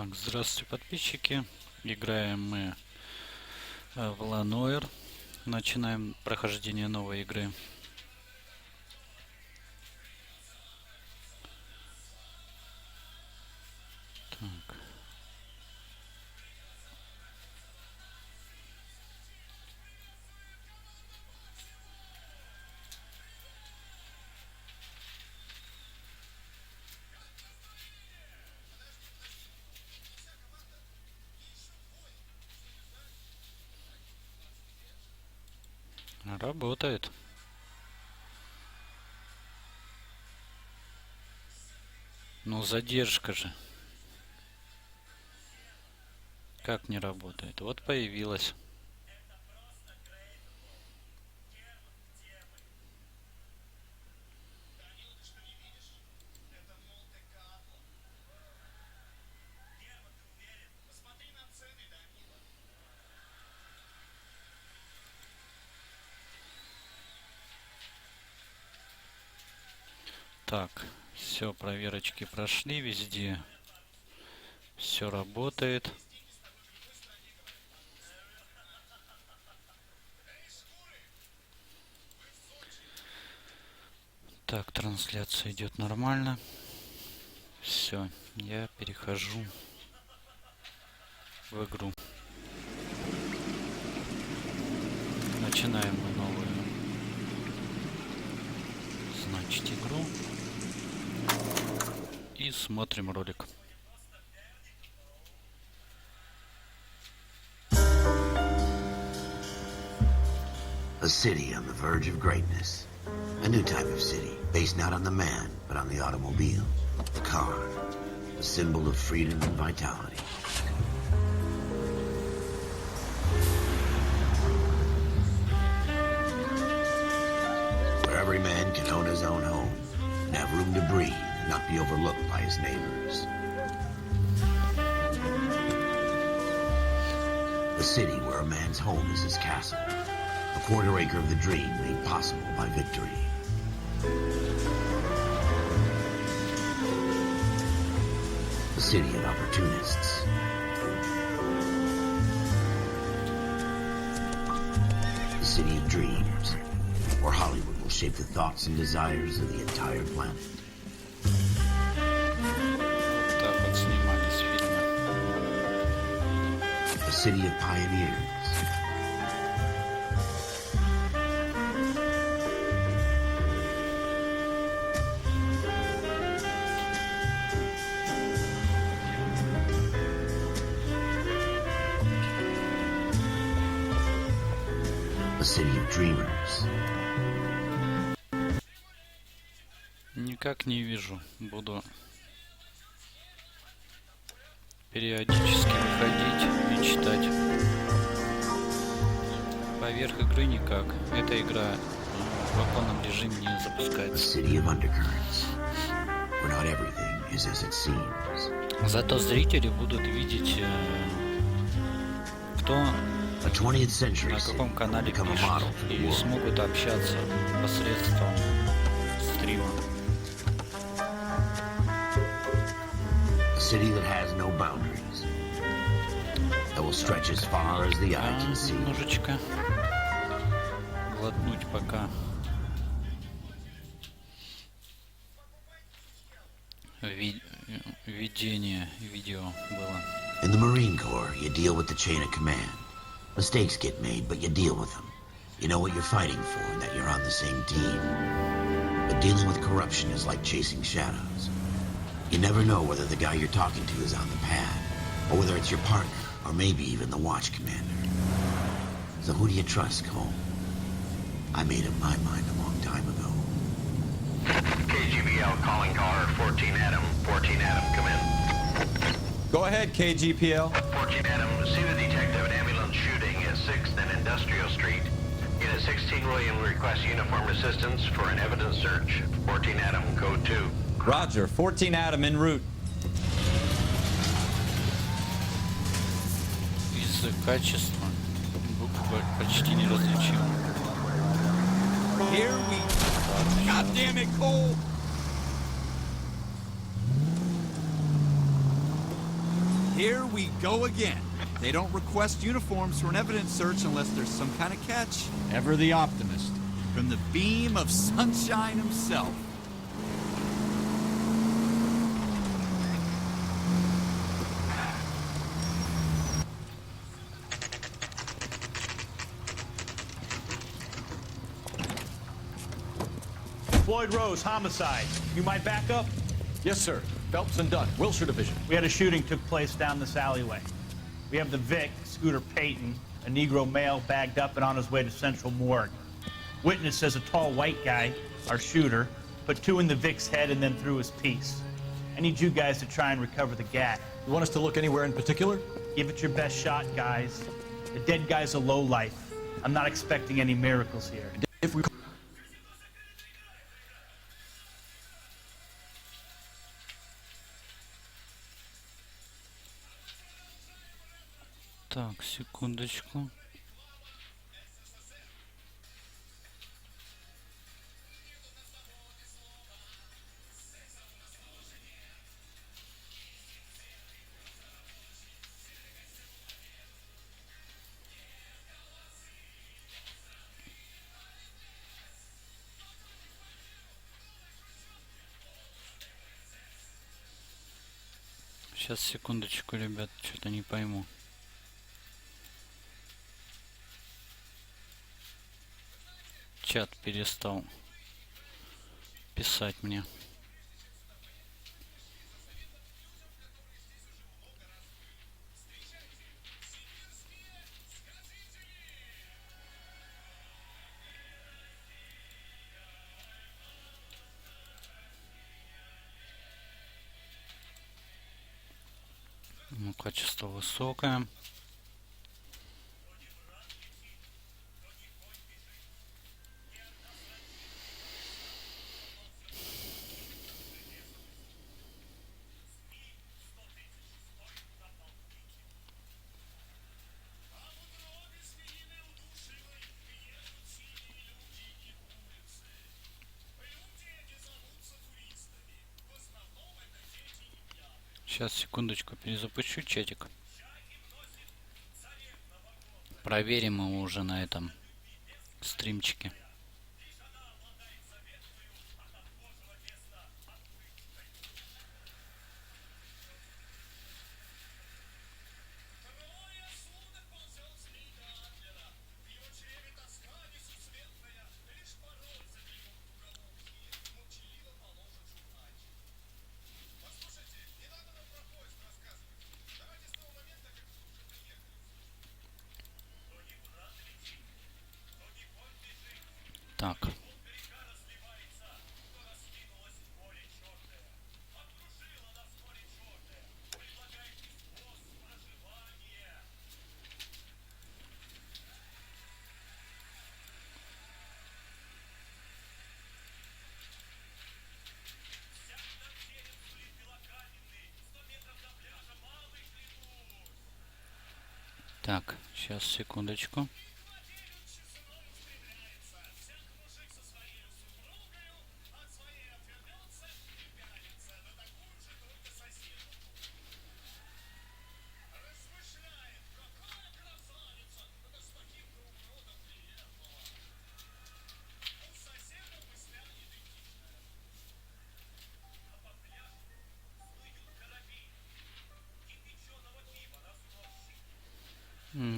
Так, здравствуйте, подписчики. Играем мы в Noire. Начинаем прохождение новой игры. Так. Работает. Ну, задержка же. Как не работает? Вот появилась. Так, все, проверочки прошли везде. Все работает. Так, трансляция идет нормально. Все, я перехожу в игру. Начинаем мы новую, значит, игру. И смотрим ролик. A city on the verge of greatness. A new type of city, based not on the man, but on the automobile. The car. A symbol of freedom and vitality. Where every man can own his own home, and have room to breathe, and not be overlooked by his neighbors. A city where a man's home is his castle. A quarter acre of the dream made possible by victory. A city of opportunists. A city of dreams, where Hollywood will shape the thoughts and desires of the entire planet. Так вот снимались фильмы. A city of pioneers. A city of dreamers. Никак не вижу. Буду периодически выходить и читать. Поверх игры никак. Эта игра в полном режиме не A запускается. city of undercurrents, where not everything is as it seems. Зато зрители будут видеть, кто A 20th century на city каком канале become a пишет, model for the и world. смогут общаться посредством стрима. A city that has no boundaries, that will stretch as far as the eye can see. Немножечко глотнуть пока введение видео было. In the Marine Corps, you deal with the chain of command. Mistakes get made, but you deal with them. You know what you're fighting for and that you're on the same team. But dealing with corruption is like chasing shadows. You never know whether the guy you're talking to is on the pad, or whether it's your partner, or maybe even the watch commander. So who do you trust, Cole? I made up my mind a long time ago. KGBL calling caller 14 Adam. 14 Adam, come in. Go ahead, KGPL. 14 Adam, see the detective at ambulance shooting at 6th and Industrial Street. Unit 16 William requests uniform assistance for an evidence search. 14 Adam, code 2. Roger, 14 Adam en route. Из-за качества буквы почти неразличимы. Here we... God damn it, Cole! Here we go again. They don't request uniforms for an evidence search unless there's some kind of catch. Ever the optimist. From the beam of sunshine himself. Floyd Rose, homicide. You might back up? Yes, sir. Phelps and Dunn, Wilshire Division. We had a shooting took place down this alleyway. We have the Vic, Scooter Payton, a Negro male bagged up and on his way to Central Morgue. Witness says a tall white guy, our shooter, put two in the Vic's head and then threw his piece. I need you guys to try and recover the gat. You want us to look anywhere in particular? Give it your best shot, guys. The dead guy's a lowlife. I'm not expecting any miracles here. If we... Так, секундочку. Сейчас, секундочку, ребят, что-то не пойму. Чат перестал писать мне. Ну, качество высокое. Сейчас, секундочку, перезапущу чатик. Проверим его уже на этом стримчике. Так. Так, сейчас, секундочку.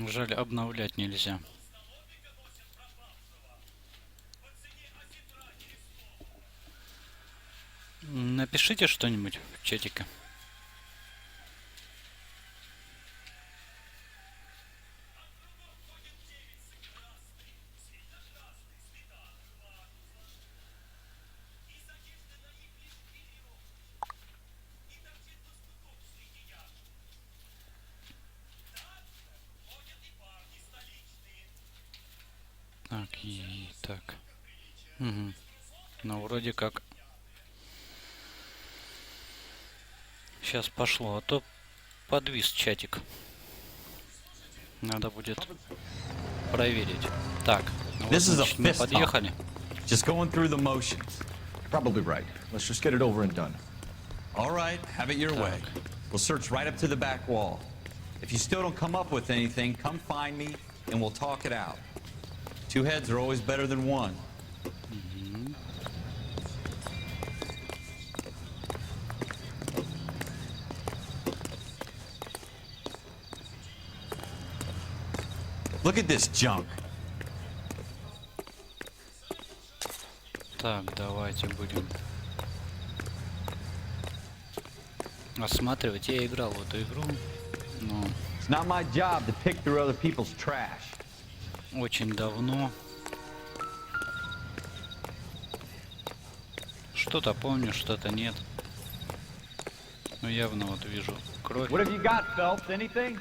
Жаль, обновлять нельзя. Напишите что-нибудь в чатике. Так, и так. Угу. Ну, вроде как. Сейчас пошло, а то подвис чатик. Надо будет проверить. Так, ну вот, значит, мы подъехали. Just going through the motions. Probably right. Let's just get it over and done. All right, have it your way. We'll search right up to the back wall. If you still don't come up with anything, come find me and we'll talk it out. Two heads are always better than one. Look at this junk. Так, давайте будем осматривать. Я играл в эту игру, но It's not my job to pick through other people's trash. очень давно. Что-то помню, что-то нет. Ну явно вот вижу кровь. What have you got, Phelps? Anything?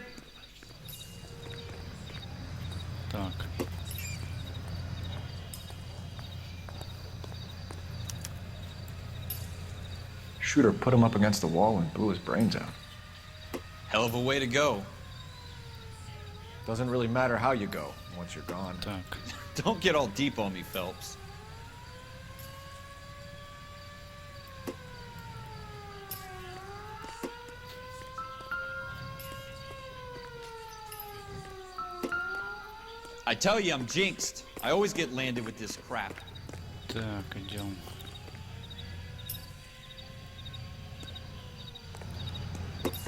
Так. Shooter put him up against the wall and blew his brains out. Hell of a way to go. Doesn't really matter how you go once you're gone. Так. Don't get all deep on me, Phelps. I tell you, I'm jinxed. I always get landed with this crap. Так, идем.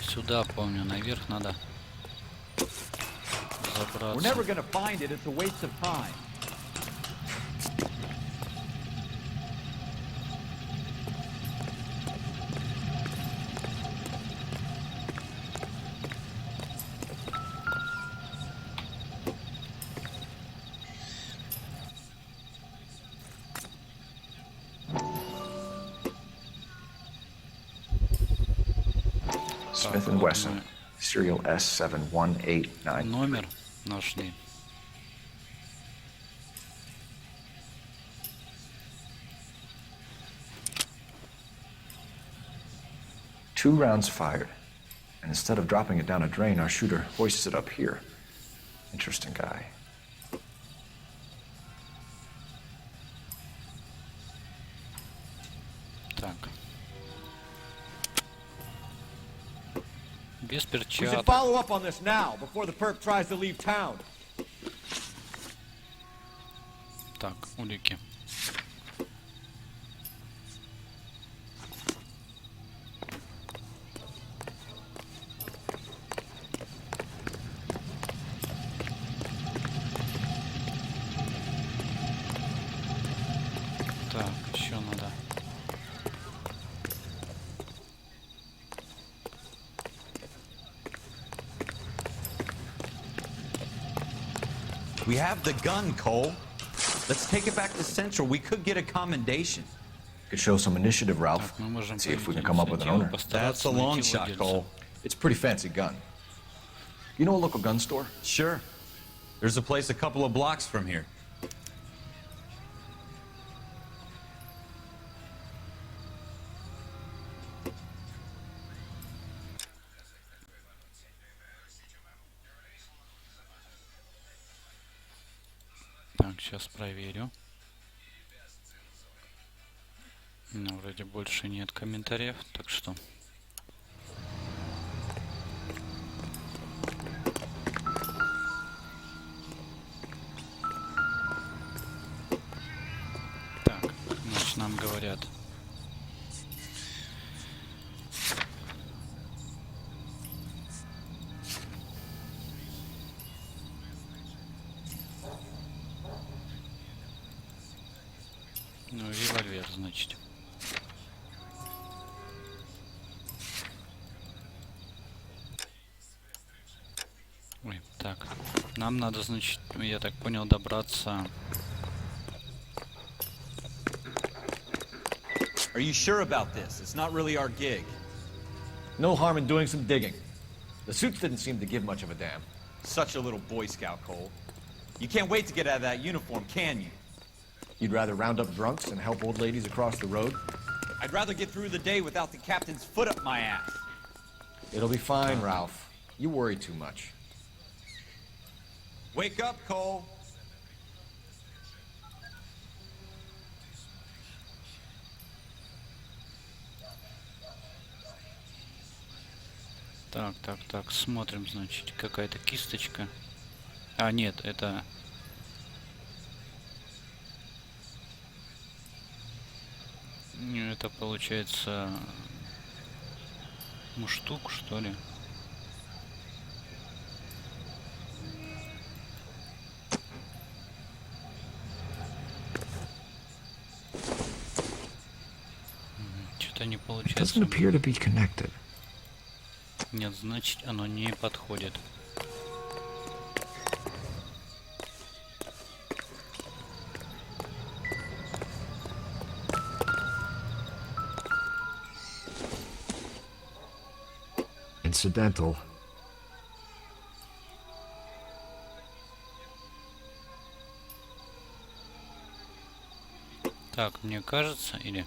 Сюда, помню, наверх надо We're забраться. never gonna find it. It's a waste of time. Smith and Wesson, serial S71899. Номер нашли. Two rounds fired. And instead of dropping it down a drain, our shooter hoists it up here. Interesting guy. Так. Без We should перчаток. follow up on this now, before the perp tries to leave town. Так, улики. Так, еще надо. We have the gun, Cole. Let's take it back to Central. We could get a commendation. Could show some initiative, Ralph. Так, мы можем See if we can пойти come up with an owner. That's a long shot, Cole. It's a pretty fancy gun. You know a local gun store? Sure. There's a place a couple of blocks from here. Так, сейчас проверю. Ну, вроде больше нет комментариев, так что... Так, значит, нам говорят... Ну, револьвер, значит. Ой, так. Нам надо, значит, я так понял, добраться... Are you sure about this? It's not really our gig. No harm in doing some digging. The suits didn't seem to give much of a damn. Such a little Boy Scout, Cole. You can't wait to get out of that uniform, can you? You'd rather round up drunks and help old ladies across the road? I'd rather get through the day without the captain's foot up my ass. It'll be fine, Ralph. You worry too much. Wake up, Cole. Так, смотрим, значит, какая-то кисточка. А, нет, это... Это получается... муштук, что ли? Что-то не It получается. doesn't appear to be connected. Нет, значит, оно не подходит. Incidental. Так, мне кажется, или...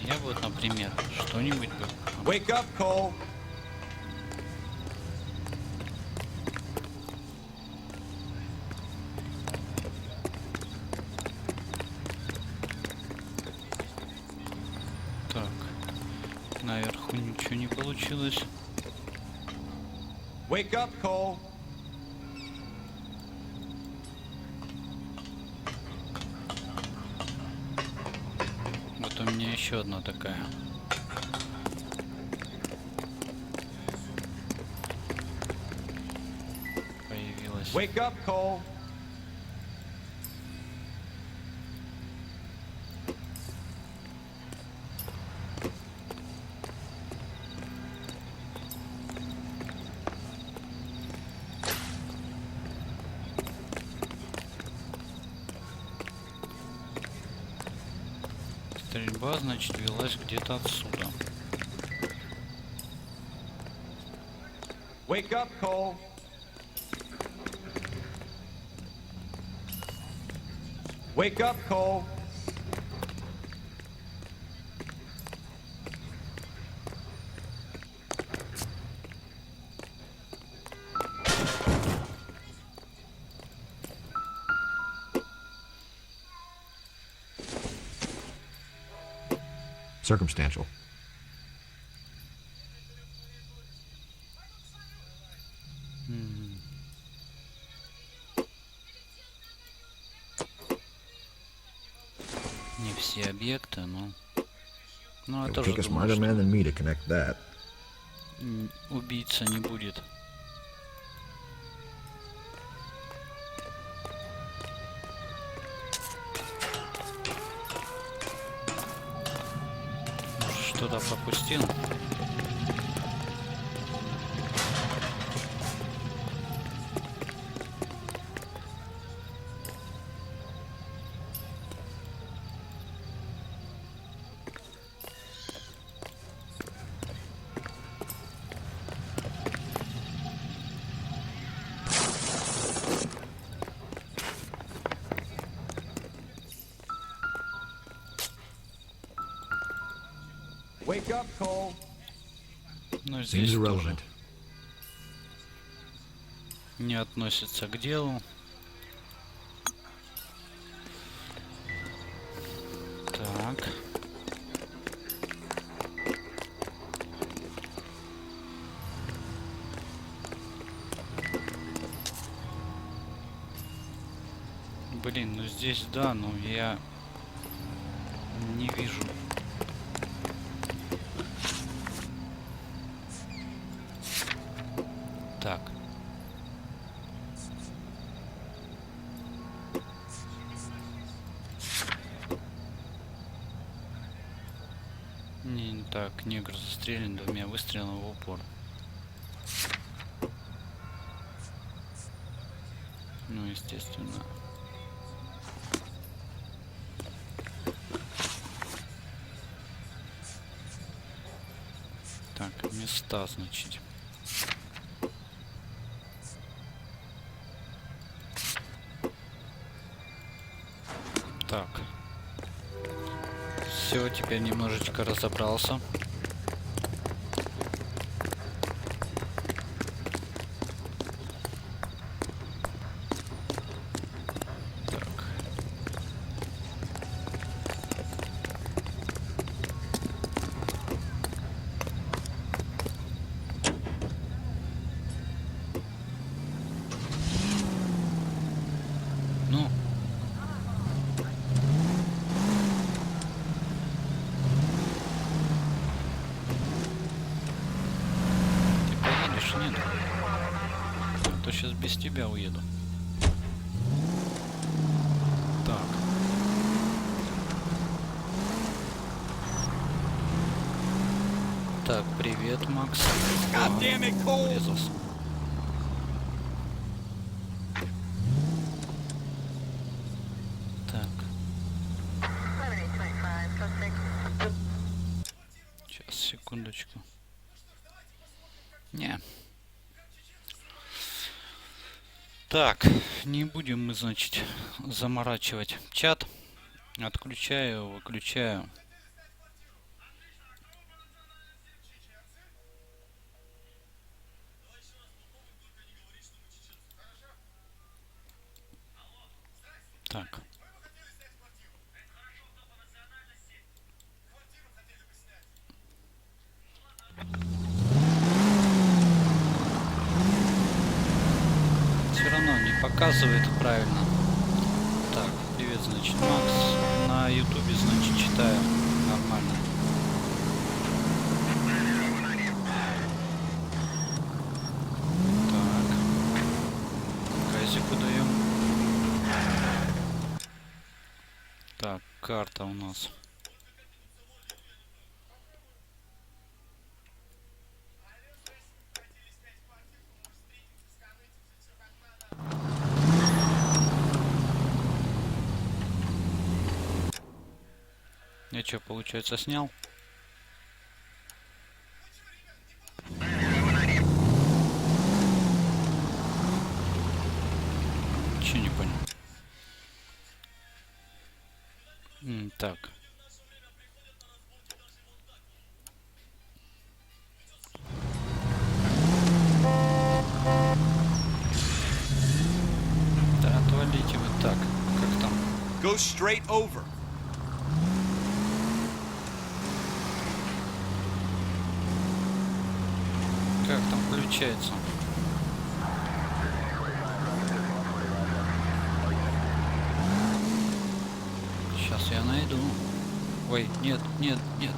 Я вот, например, что-нибудь бы... Wake up, Cole. Так, наверху ничего не получилось. Wake up, Cole. Вот у меня еще одна такая. Появилась. Wake up, Cole. Стрельба, значит, велась где-то отсюда. Wake up, Cole. Wake up, Cole. Circumstantial. Не все объекты, но... Ну, It это would же take a думаю, smarter что man than me to connect that. убийца не будет. Может, что-то пропустил? Wake up, Cole. Но здесь Seems тоже irrelevant. не относится к делу. Так. Блин, ну здесь да, но я не вижу. Так. Не так, негр застрелен 2 выстрелами в упор. Ну, естественно. Так, места, значит. Так. Все, теперь немножечко разобрался. Так. Ну. Нет. А то сейчас без тебя уеду. Так. Так, привет, Макс. Врезался. Так. Сейчас, секундочку. Не. Так, не будем мы, значит, заморачивать чат. Отключаю, выключаю. Так. Все равно не показывает правильно. Так, привет, значит, Макс. На ютубе, значит, читаю нормально. Так. Газику даем. Так, карта у нас. Я что, получается, снял? Че не понял? Так. Да отвалите вы так. Как там? Go straight over. Как там включается? Сейчас я найду. Ой, нет, нет, нет.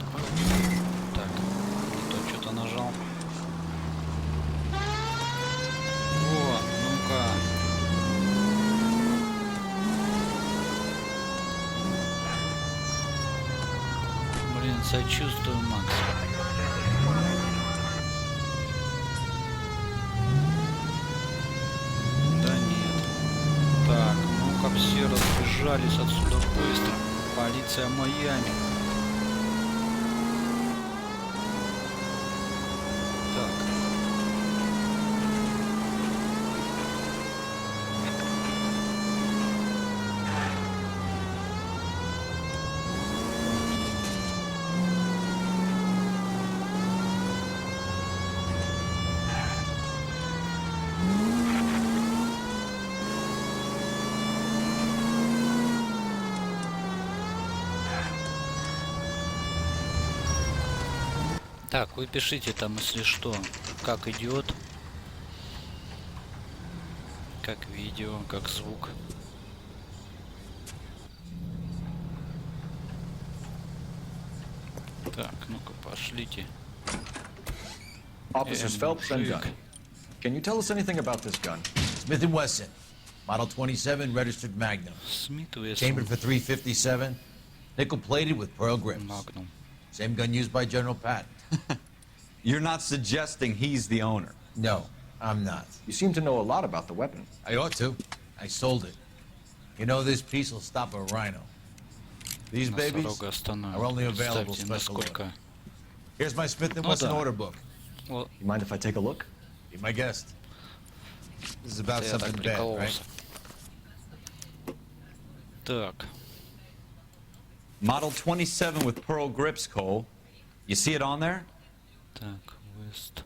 Так, не то что-то нажал. О, ну-ка. Блин, сочувствую, Макс. Да нет. Так, ну-ка все разбежались отсюда быстро. Полиция Майами. Так. Так, вы пишите там, если что, как идет, как видео, как звук. Так, ну-ка, пошлите. Officers Phelps and Мужик. Gunn. Can you tell us anything about this gun? Smith & Wesson, Model 27, registered Magnum. Смит Вессон. Chambered for 357, nickel-plated with pearl grips. Магнум. Same gun used by General Patton. You're not suggesting he's the owner. No, I'm not. You seem to know a lot about the weapon. I ought to. I sold it. You know, this piece will stop a rhino. These babies Носорога остановим. are only available Представьте, special order. насколько... Here's my Smith & Ну Wesson да. order book. Вот, You mind if I take a look? Be my guest. This is about я так something bad, right? прикололся. Так. Model 27 with pearl grips, Cole. You see it on there? Так, West.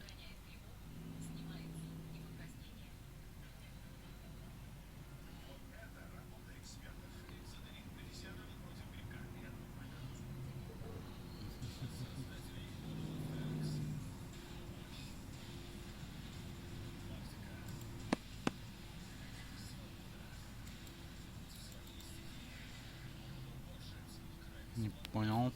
Не понял.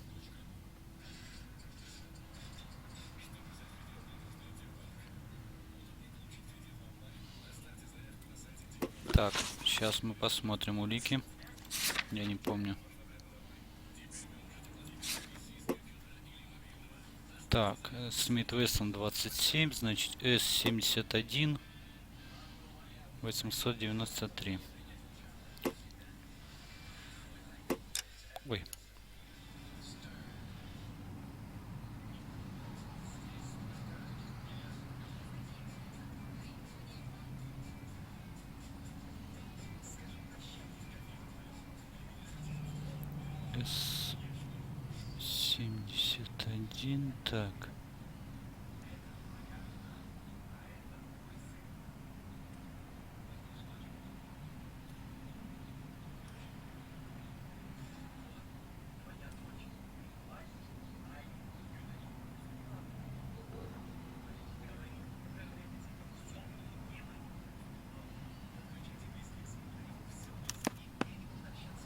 Так, сейчас мы посмотрим улики. Я не помню. Так, Смит Вессон 27, значит С-71 893. Ой. С-71, так.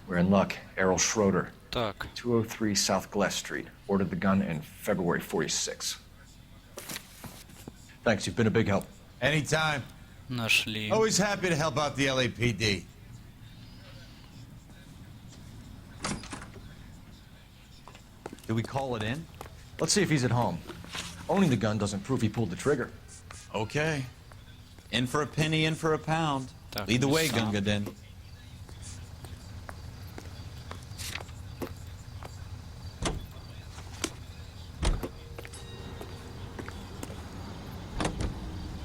We're in luck. Errol Schroeder, Так, 203 South Glass Street. Ordered the gun in February 46. Thanks, you've been a big help. Anytime. нашли. Always happy to help out the LAPD. Did we call it in? Let's see if he's at home. Owning the gun doesn't prove he pulled the trigger. Okay. In for a penny, in for a pound. Так, Lead the way, сам. Gunga Din.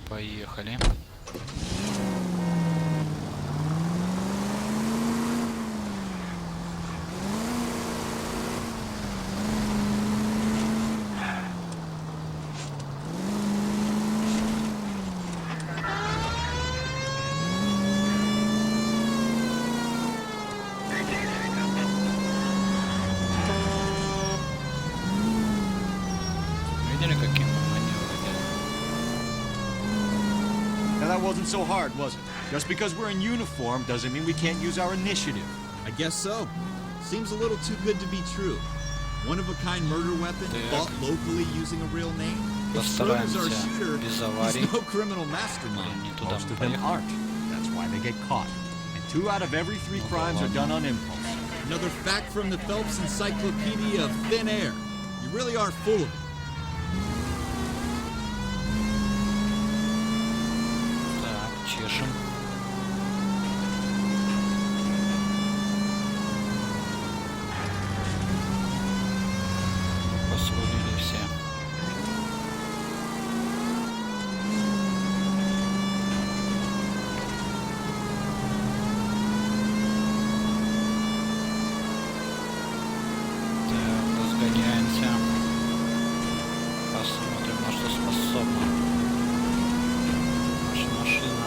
Поехали. Видели, каким мы маневры делаем? Now that wasn't so hard, was it? Just because we're in uniform doesn't mean we can't use our initiative. I guess so. Seems a little too good to be true. One-of-a-kind murder weapon Так. bought locally using a real name. If Schroeder's our Постараемся shooter, без he's аварий. no criminal Блин, mastermind. не туда Most мы of them поехали. aren't. That's why they get caught. And 2 out of every 3 crimes are done on impulse. Another fact from the Phelps Encyclopedia of Thin Air. You really are full of it. Так, чешем. Посрулили все. Так, разгоняемся. Посмотрим, на что способна наша машина.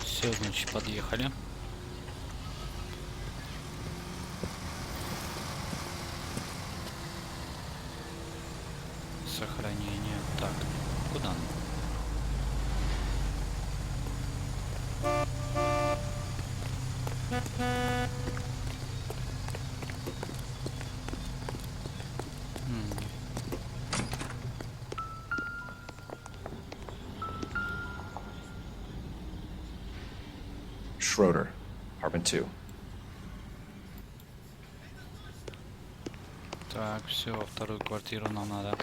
Все, значит, подъехали. Сохранение. Так, куда нам? Schroeder, apartment 2. Так, все, во вторую квартиру нам надо.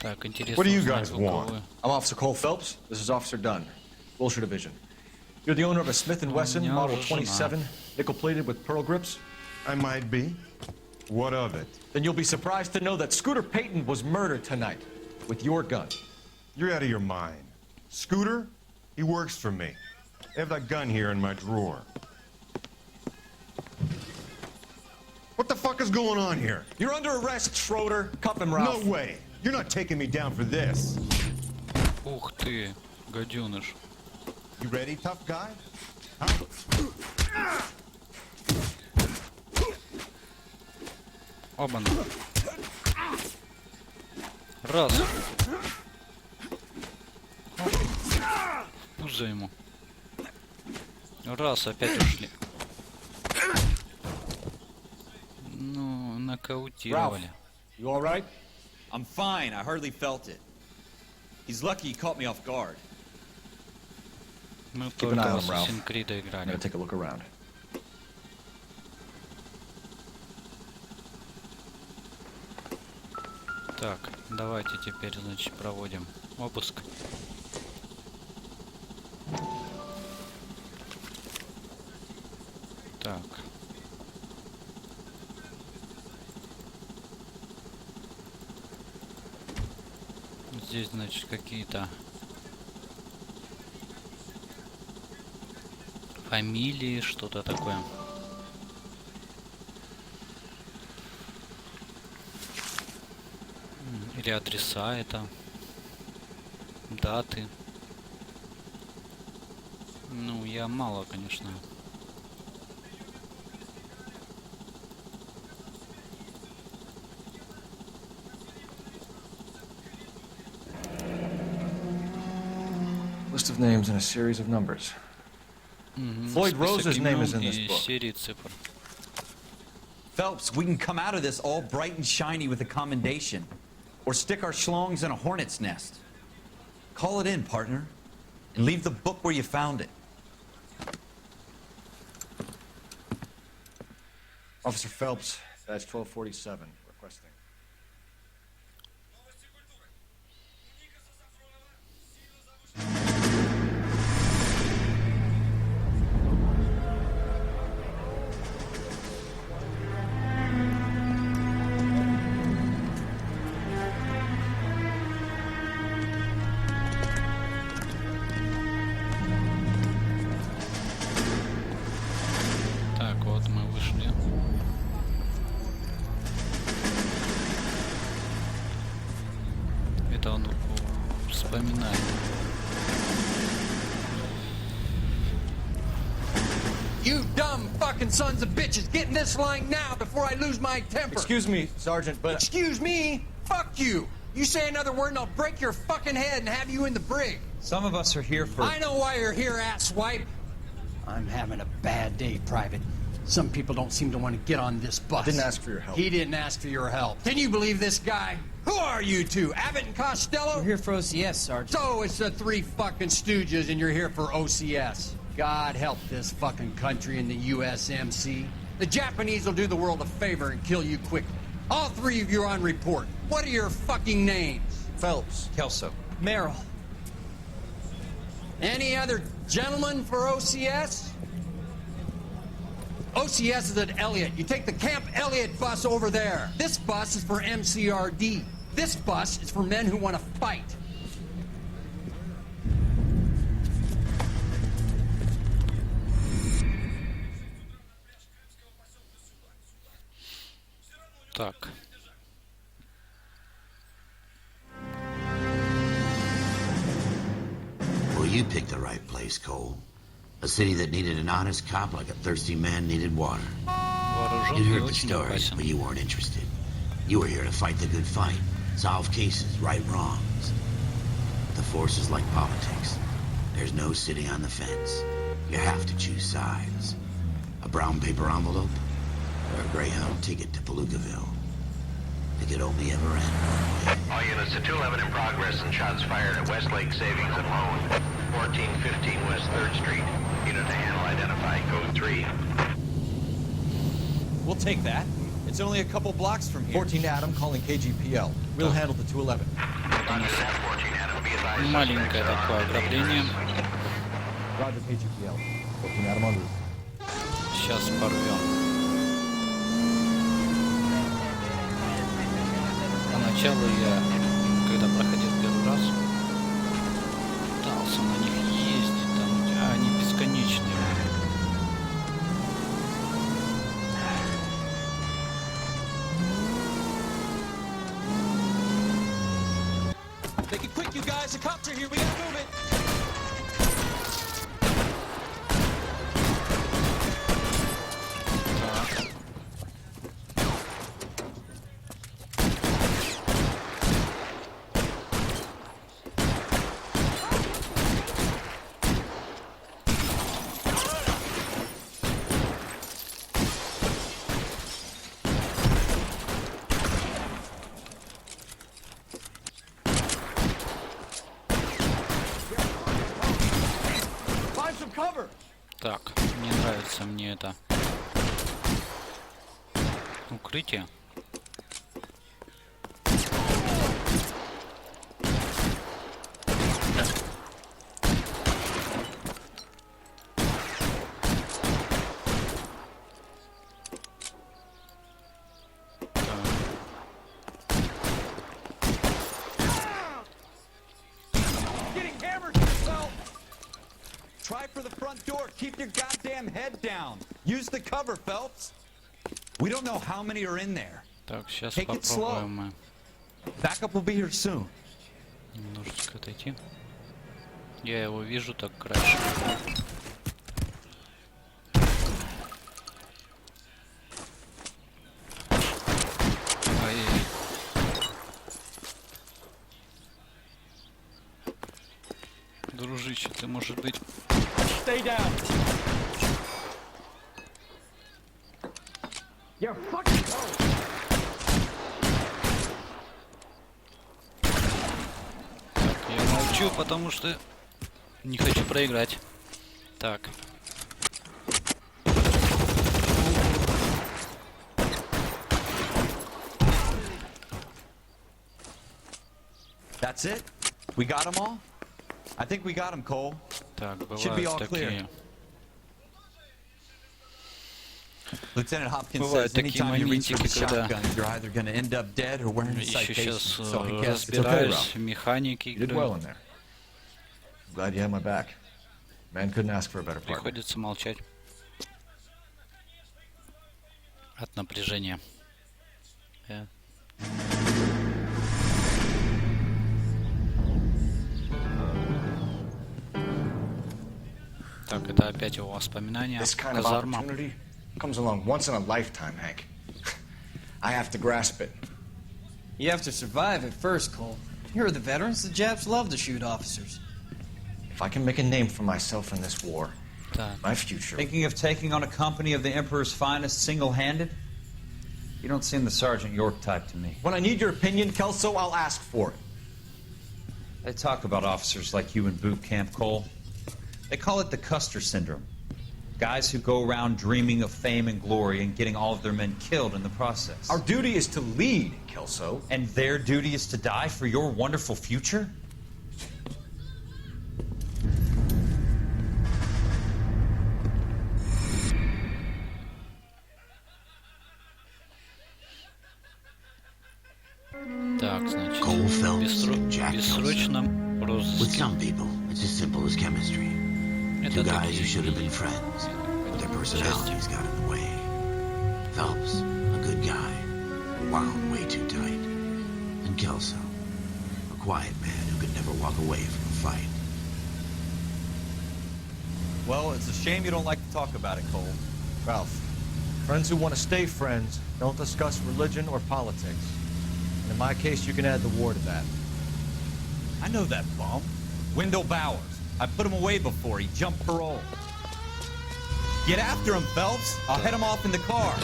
Так, интересно. What do you узнать, guys у кого want? вы. I'm Officer Cole Phelps. This is Officer Dunn, Wilshire Division. You're the owner of a Smith & Wesson меня Model уже 27, nickel-plated with pearl grips? I might be. What of it? Then you'll be surprised to know that Scooter Payton was murdered tonight with your gun. You're out of your mind. Scooter? He works for me. I have that gun here in my drawer. What the fuck is going on here? You're under arrest, Schroeder. Cuff him, Ralph. No way. You're not taking me down for this. Ух ты, гаденыш. You ready, tough guy? Оба. Раз. Пузо ему. Раз, опять ушли. Ну, нокаутировали. You all right? I'm fine. I hardly felt it. He's lucky he caught me off guard. Мы Keep an eye только on him, Ralph. Assassin's Creed I'm играли. gonna take a look around. Так, давайте теперь, значит, проводим обыск. Так. Здесь, значит, какие-то фамилии, что-то такое. Или адреса это. Даты. Ну, я мало, конечно. List of names and a series of numbers. Floyd Rose's name is in this и book. серии цифр. Phelps, we can come out of this all bright and shiny with a commendation. Or stick our schlongs in a hornet's nest. Call it in, partner. And leave the book where you found it. Officer Phelps, badge 1247, requesting. Так, вот мы вышли. Это он вспоминает. You dumb fucking sons of bitches, get in this line now before I lose my temper. Excuse me, Sergeant, but... Excuse me? Fuck you. You say another word and I'll break your fucking head and have you in the brig. Some of us are here for... I know why you're here, asswipe. I'm having a bad day, Private. Some people don't seem to want to get on this bus. Didn't ask for your help. He didn't ask for your help. Can you believe this guy? Who are you two? Abbott and Costello? We're here for OCS, Sergeant. So it's the three fucking stooges and you're here for OCS. God help this fucking country and the USMC. The Japanese will do the world a favor and kill you quickly. All three of you are on report. What are your fucking names? Phelps. Kelso. Merrill. Any other gentlemen for OCS? OCS is at Elliott. You take the Camp Elliott bus over there. This bus is for MCRD. This bus is for men who want to fight. Так. Well, you picked the right place, Cole. A city that needed an honest cop like a thirsty man needed water. Вооружен You'd и heard the очень stories, опасен. but you weren't interested. You were here to fight the good fight, solve cases, right wrongs. The force is like politics. There's no sitting on the fence. You have to choose sides. A brown paper envelope or a Greyhound ticket to Palookaville. It could only ever end one way. All units to 211 in progress and shots fired at Westlake Savings and Loan, 1415 West 3rd Street. Unit to handle identified, code 3. We'll take that. It's only a couple blocks from here. 14 Adam calling KGPL. We'll handle the 211. Roger that, 14 Adam. Be advised, Маленькое suspects такое are armed. ограбление. Roger KGPL. 14 Adam on route. Сейчас порвем. Поначалу я, когда проходил первый раз, пытался на них ездить, там, а они бесконечные. Make it quick, you guys. The cops are here. We gotta move it. Так, не нравится мне это укрытие. Try for the front door. Keep your goddamn head down. Use the cover, Phelps. We don't know how many are in there. Так, сейчас Take it slow. попробуем мы Backup will be here soon. немножечко отойти. Я его вижу так краще. Ай-яй-яй. Дружище, ты, может быть... Stay down. You're fucking Так, я молчу, потому что не хочу проиграть. Так. That's it? We got them all? I think we got them, Cole. Так, Should be all бывают clear. такие... Lieutenant Hopkins Бывают says anytime you reach for the моментики, когда shotgun, you're either going to end up dead or wearing a еще citation. сейчас So I guess it's okay, разбираюсь Ralph. в механике You did well игры. in there. I'm glad you had my back. Man couldn't ask for a better partner. Приходится молчать от напряжения. Так, это опять его воспоминания. This kind of Казарма. opportunity comes along once in a lifetime, Hank. I have to grasp it. You have to survive it first, Cole. Here are the veterans. The Japs love to shoot officers. If I can make a name for myself in this war, my future... Thinking of taking on a company of the Emperor's finest single-handed? You don't seem the Sergeant York type to me. When I need your opinion, Kelso, I'll ask for it. They talk about officers like you in boot camp, Cole. They call it the Custer Syndrome. Guys who go around dreaming of fame and glory and getting all of their men killed in the process. Our duty is to lead, Kelso. And their duty is to die for your wonderful future? Так, значит, Cole Phelps and Jack бессрочном With розыске. some people, it's as simple as chemistry. Two guys who should have been friends, but their personalities got in the way. Phelps, a good guy, wound way too tight. And Kelso, a quiet man who could never walk away from a fight. Well, it's a shame you don't like to talk about it, Cole. Ralph, friends who want to stay friends don't discuss religion or politics. And in my case, you can add the war to that. I know that bum. Wendell Bowers. I put him away before. He jumped parole. Get after him, Phelps. I'll head him off in the car.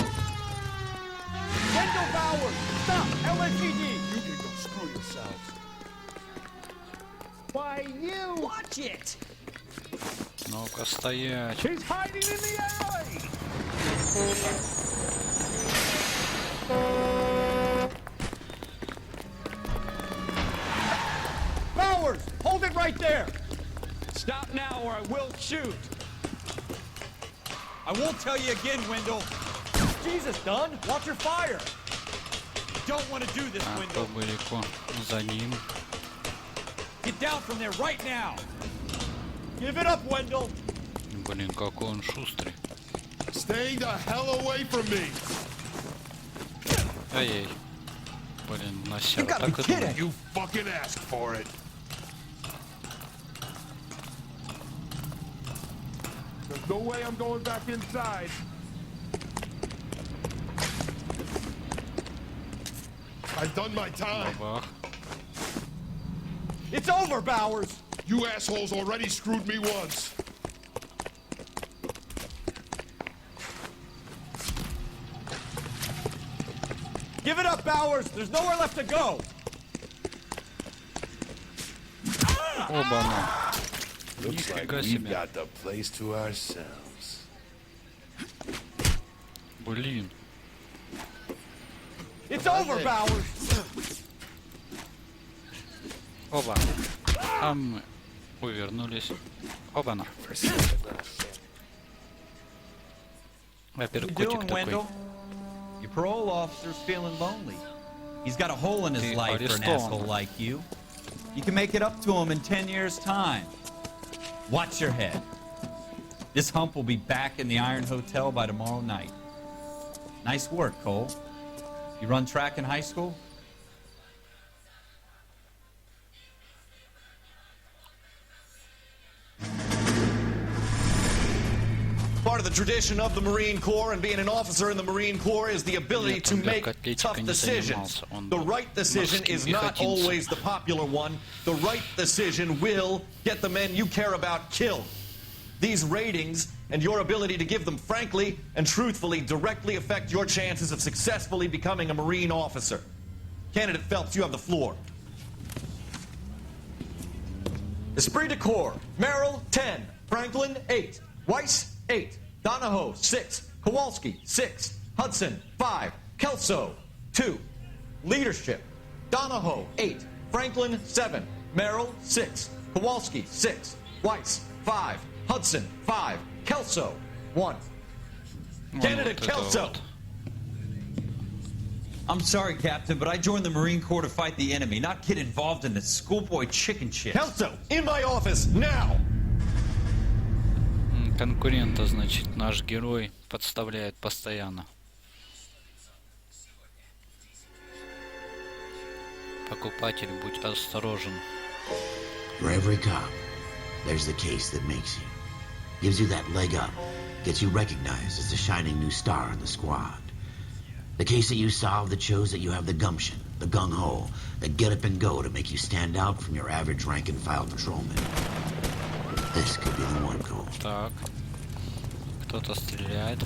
Wendell Bowers! Stop! LAPD! You can go screw yourselves. Why, you... Watch it! Ну-ка стоять. He's hiding in the alley! Bowers! Hold it right there! Stop now or I will shoot! I won't tell you again, Wendell. Jesus, Dunn! Watch your fire! Don't want to do this, Так, Wendell. побыли за ним. Get down from there right now. Give it up, Wendell! Блин, какой он шустрый. Stay the hell away from me. Ай-яй. Блин, насел. You gotta Так be и kidding. думал. You fucking asked for it. There's no way I'm going back inside. I've done my time. Бабах. It's over, Bowers! You assholes already screwed me once. Give it up, Bowers! There's nowhere left to go! Оба-на. Looks like Нифига we've себе. got the place to ourselves. Блин. It's over, Bowers! Оба. А мы увернулись. Оба-на. What you Апперкотик doing, такой. Wendell? Your parole officer's feeling lonely. He's got a hole in his Ты life for an арестован. asshole like you. You can make it up to him in 10 years' time. Watch your head. This hump will be back in the Iron Hotel by tomorrow night. Nice work, Cole. You run track in high school? Part of the tradition of the Marine Corps and being an officer in the Marine Corps is the ability to make tough decisions. The right decision is not always the popular one. The right decision will get the men you care about killed. These ratings and your ability to give them frankly and truthfully directly affect your chances of successfully becoming a Marine officer. Candidate Phelps, you have the floor. Esprit de Corps, Merrill, 10. Franklin, 8. Weiss, 8. Donahoe, 6. Kowalski, 6. Hudson, 5. Kelso, 2. Leadership, Donahoe, 8. Franklin, 7. Merrill, 6. Kowalski, 6. Weiss, 5. Hudson, 5. Kelso, 1. Candidate Kelso. I'm sorry, Captain, but I joined the Marine Corps to fight the enemy, not get involved in this schoolboy chicken shit. Kelso, in my office, now! Конкурента, значит, наш герой подставляет постоянно. Покупатель, будь осторожен. For every cop, there's the case that makes you. Gives you that leg up. Gets you recognized as the shining new star in the squad. The case that you solve that shows that you have the gumption, the gung-ho, the get up and go to make you stand out from your average rank-and-file patrolman. This could be the one, Cole. Так. Кто-то стреляет.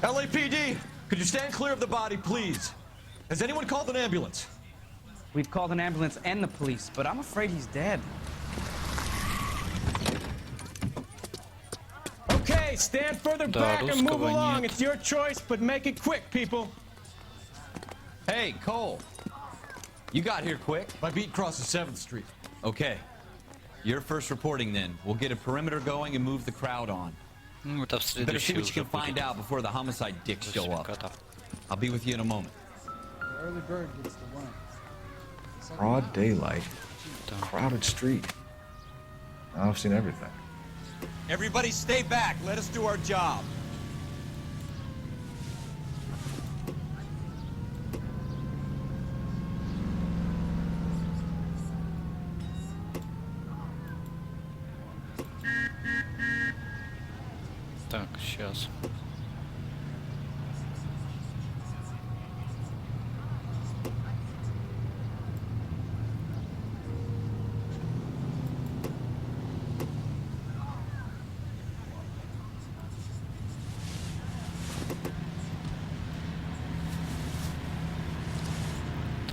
LAPD, could you stand clear of the body, please? Has anyone called an ambulance? We've called an ambulance and the police, but I'm afraid he's dead. Okay, stand further back and move along. It's your choice, but make it quick, people. Hey, Cole. You got here quick. My beat crosses 7th Street. Okay. You're first reporting then. We'll get a perimeter going and move the crowd on. Ну, это в You better see следующей what you уже can find будет. out before the homicide dicks show up. I'll be with you in a moment. The early bird gets the worm. Broad daylight, crowded street. Now I've seen everything. Everybody stay back. Let us do our job. Так, сейчас.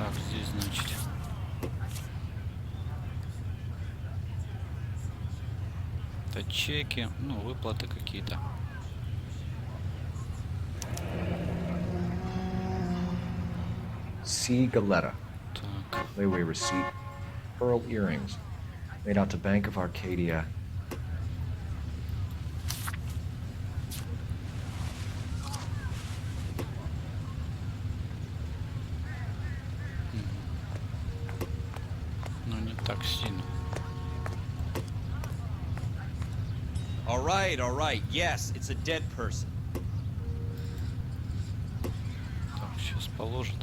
Так, здесь, значит. Это чеки, ну, выплаты какие-то. C. Galetta. Layaway receipt. Pearl earrings. Made out to Bank of Arcadia. Ну, не так сильно. All right. Yes, it's a dead person. Так, сейчас положит.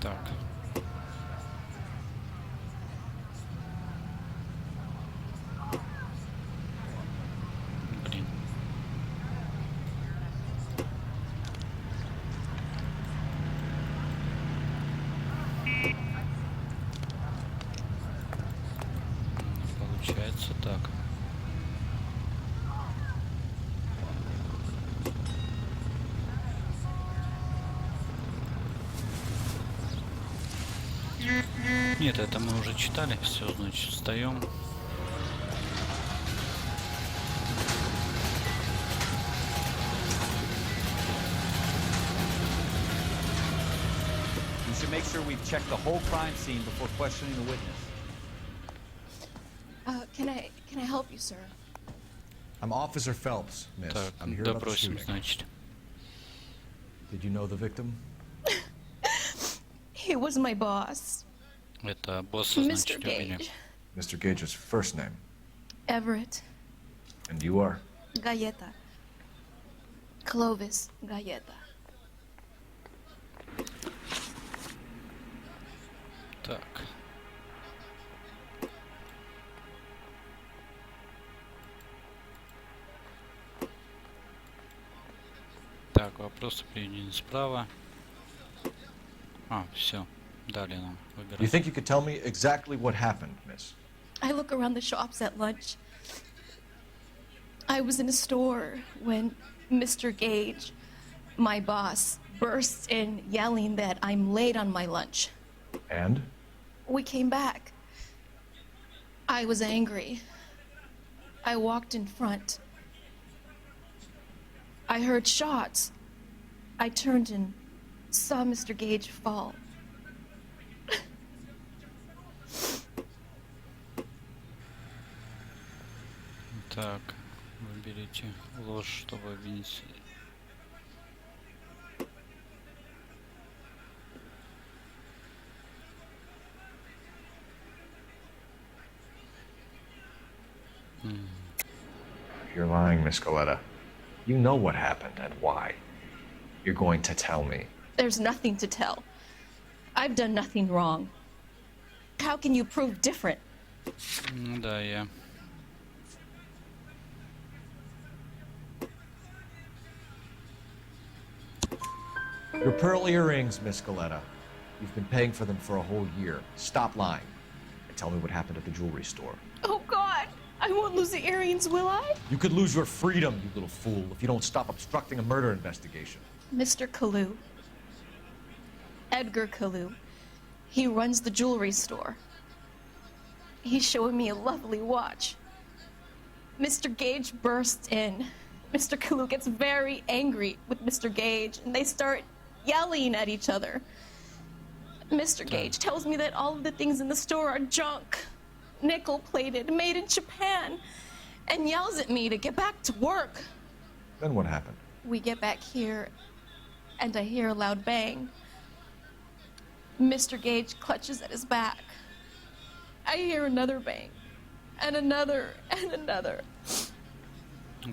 Так. Блин. Получается так. Нет, это мы уже читали. Все, значит, встаем. We should make sure we've checked the whole crime scene before questioning the witness. Can I help you, sir? I'm Officer Phelps, miss. Так, I'm here about the допросим, shooting. значит. Did you know the victim? He was my boss, Это босса, Mr. значит, убили. Gage. Mr. Gage's first name. Everett. And you are? Galleta. Clovis Galleta. Так. Так, вопросы приведены справа. А, все. Далее нам Do you выбирать. think you could tell me exactly what happened, miss? I look around the shops at lunch. I was in a store when Mr. Gage, my boss, bursts in yelling that I'm late on my lunch. And? We came back. I was angry. I walked in front. I heard shots. I turned and saw Mr. Gage fall. Так, выберите ложь, чтобы обвинить. You're lying, Miss Galetta. You know what happened and why. You're going to tell me. There's nothing to tell. I've done nothing wrong. How can you prove different? Да, я. Your pearl earrings, Miss Galetta. You've been paying for them for a whole year. Stop lying. And tell me what happened at the jewelry store. Oh, God! I won't lose the earrings, will I? You could lose your freedom, you little fool, if you don't stop obstructing a murder investigation. Mr. Kalu. Edgar Kalu. He runs the jewelry store. He's showing me a lovely watch. Mr. Gage bursts in. Mr. Kalu gets very angry with Mr. Gage, and they start yelling at each other. Mr. Gage tells me that all of the things in the store are junk, nickel-plated, made in Japan, and yells at me to get back to work. Then what happened? We get back here, and I hear a loud bang. Mr. Gage clutches at his back. I hear another bang, and another, and another.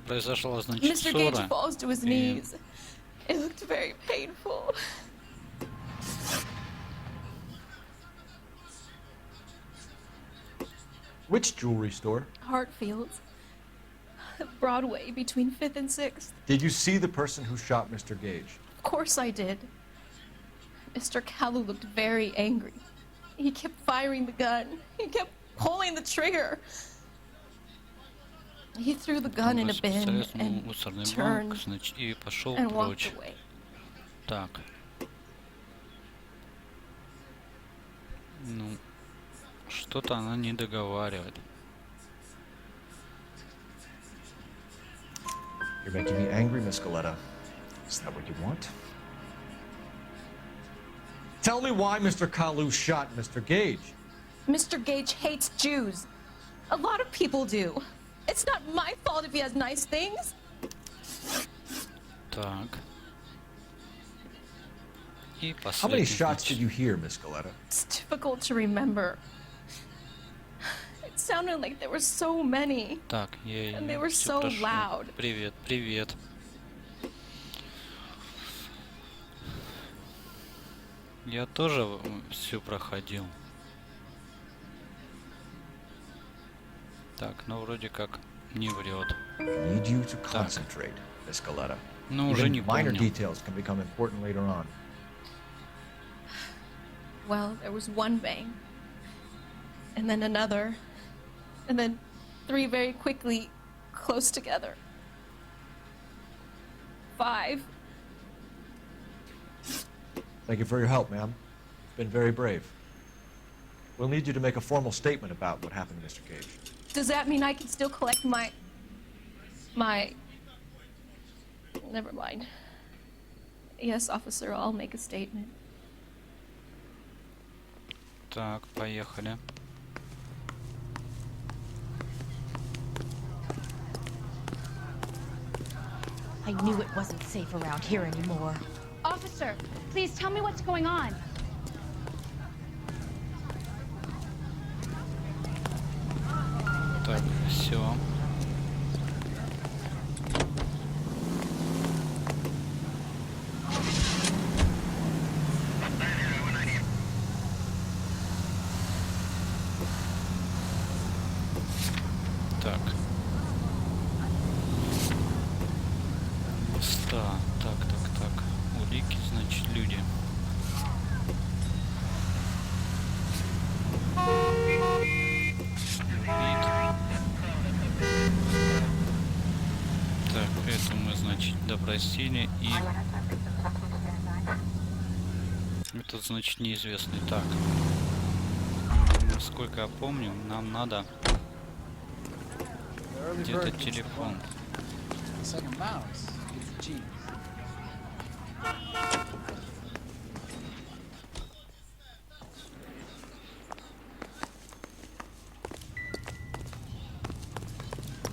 Произошла, значит, Mr. Gage ссора. falls to his knees. It looked very painful. Which jewelry store? Hartfield's. Broadway, between 5th and 6th. Did you see the person who shot Mr. Gage? Of course I did. Mr. Kalu looked very angry. He kept firing the gun. He kept pulling the trigger. He threw the gun in a bin and turned and walked away. Так. Ну, что-то она не договаривает. You're making me angry, Miss Galetta. Is that what you want? Tell me why Mr. Kalu shot Mr. Gage. Mr. Gage hates Jews. A lot of people do. It's not my fault if he has nice things. Так. И How many shots did you hear, Miss Galetta? It's difficult to remember. It sounded like there were so many. Так, я And they were so loud. Привет, привет. Я тоже все проходил. Так, ну вроде как не врет. Need you to concentrate, Miss Galetta. Ну, уже не minor помню. details can become important later on. Well, there was one bang. And then another. And then 3 very quickly, close together. 5. Thank you for your help, ma'am. You've been very brave. We'll need you to make a formal statement about what happened to Mr. Gage. Does that mean I can still collect my... Never mind. Yes, officer, I'll make a statement. Так, поехали. I knew it wasn't safe around here anymore. Officer, please tell me what's going on. Так, все. Так. Так. Улики, значит, люди. Так, это мы, значит, допросили и... Этот, значит, неизвестный. Так. Насколько я помню, нам надо где-то телефон.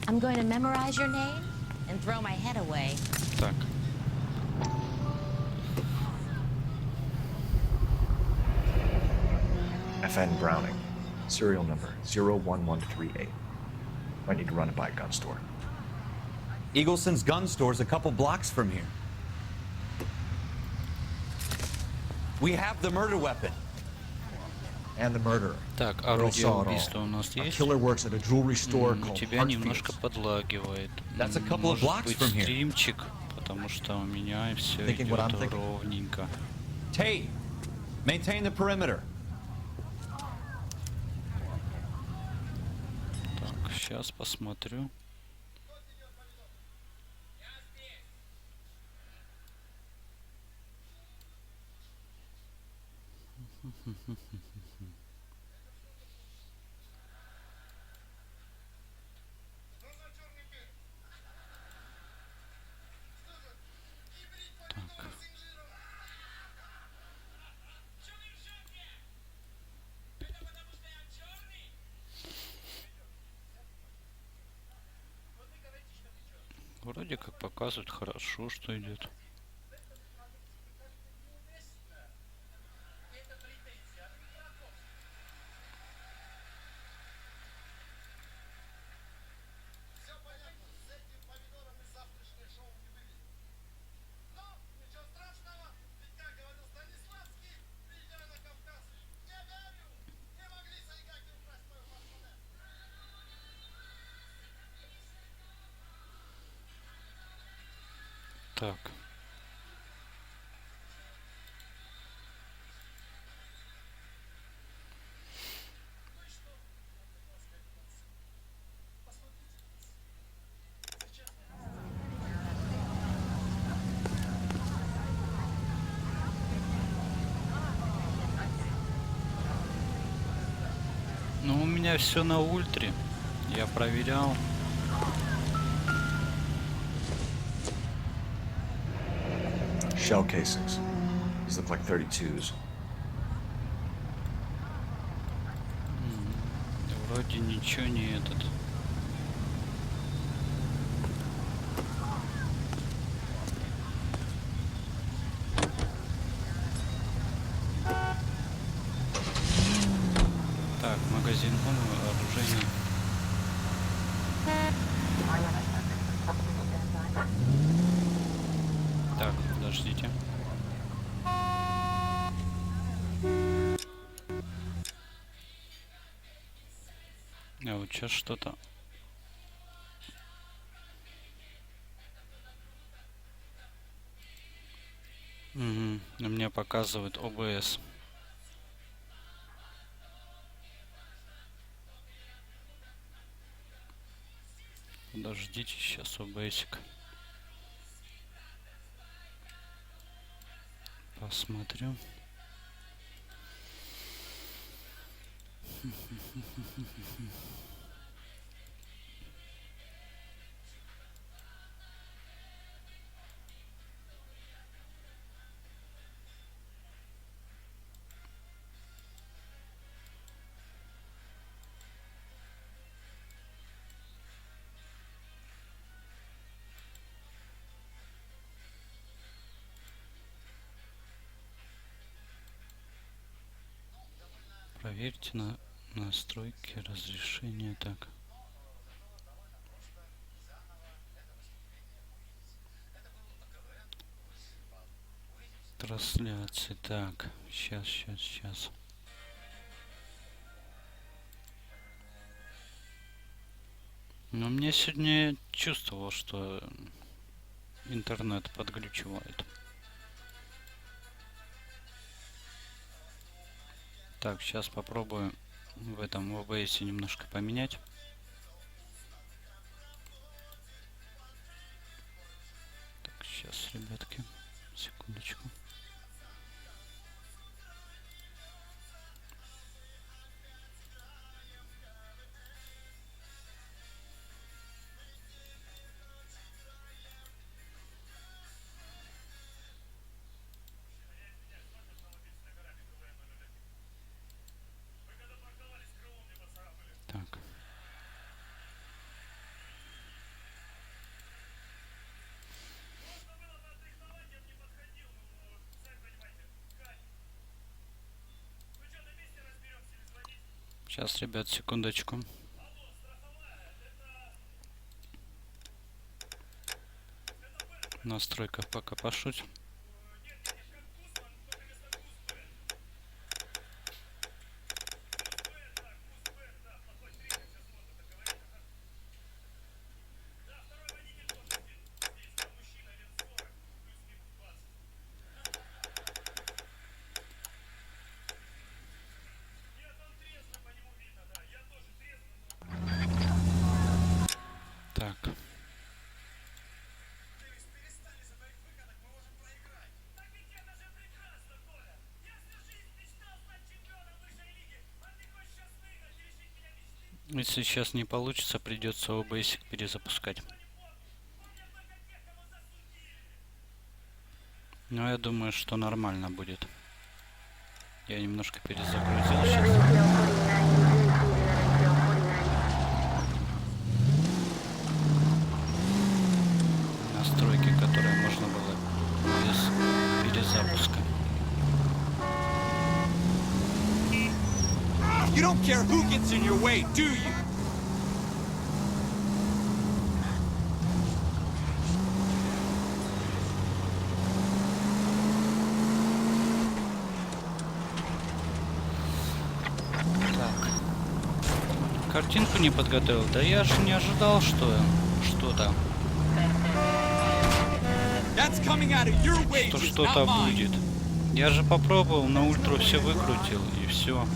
I'm going to memorize your name and throw my head away. Так. FN Browning. Serial number 01138. Might need to run it by a gun store. Eagleson's gun store's a couple blocks from here. We have the murder weapon. And the murderer. Так, Earl орудие saw it убийства у all. нас A есть. killer works at a jewelry store У called тебя немножко Hartfield's. подлагивает. That's a couple of Может blocks быть from here. стримчик, потому что у меня все Thinking what I'm идет thinking. ровненько. Tate, maintain the perimeter. Так, сейчас посмотрю. Вроде как показывают хорошо, что идет. Так. Ну, у меня все на ультре. Я проверял. Shell casings. These look like 32s. Вроде ничего не этот. Так, магазин оружейный. Так, подождите. А вот сейчас что-то. Угу. У меня показывает ОБС. Подождите, сейчас ОБСик. Посмотрю. Проверьте на настройки разрешения. Так. Трансляции. Так. Сейчас. Но мне сегодня чувствовал, что интернет подглючивает. Так, сейчас попробую в этом ОБС немножко поменять. Так, сейчас, ребятки, секундочку. Так. Сейчас, ребят, секундочку. В настройках пока пошуть. Так. Если сейчас не получится, придется OBS перезапускать. Но я думаю, что нормально будет. Я немножко перезагрузил сейчас. Настройки, которые можно было без перезапуска. You don't care who gets in your way, do you? Картинку не подготовил. Да я же не ожидал, что что-то. Что что-то будет. Я же попробовал, на ультру все выкрутил и все.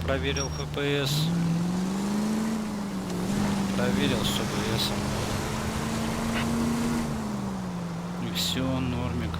Проверил FPS. Проверил с ОБС. И все, нормик.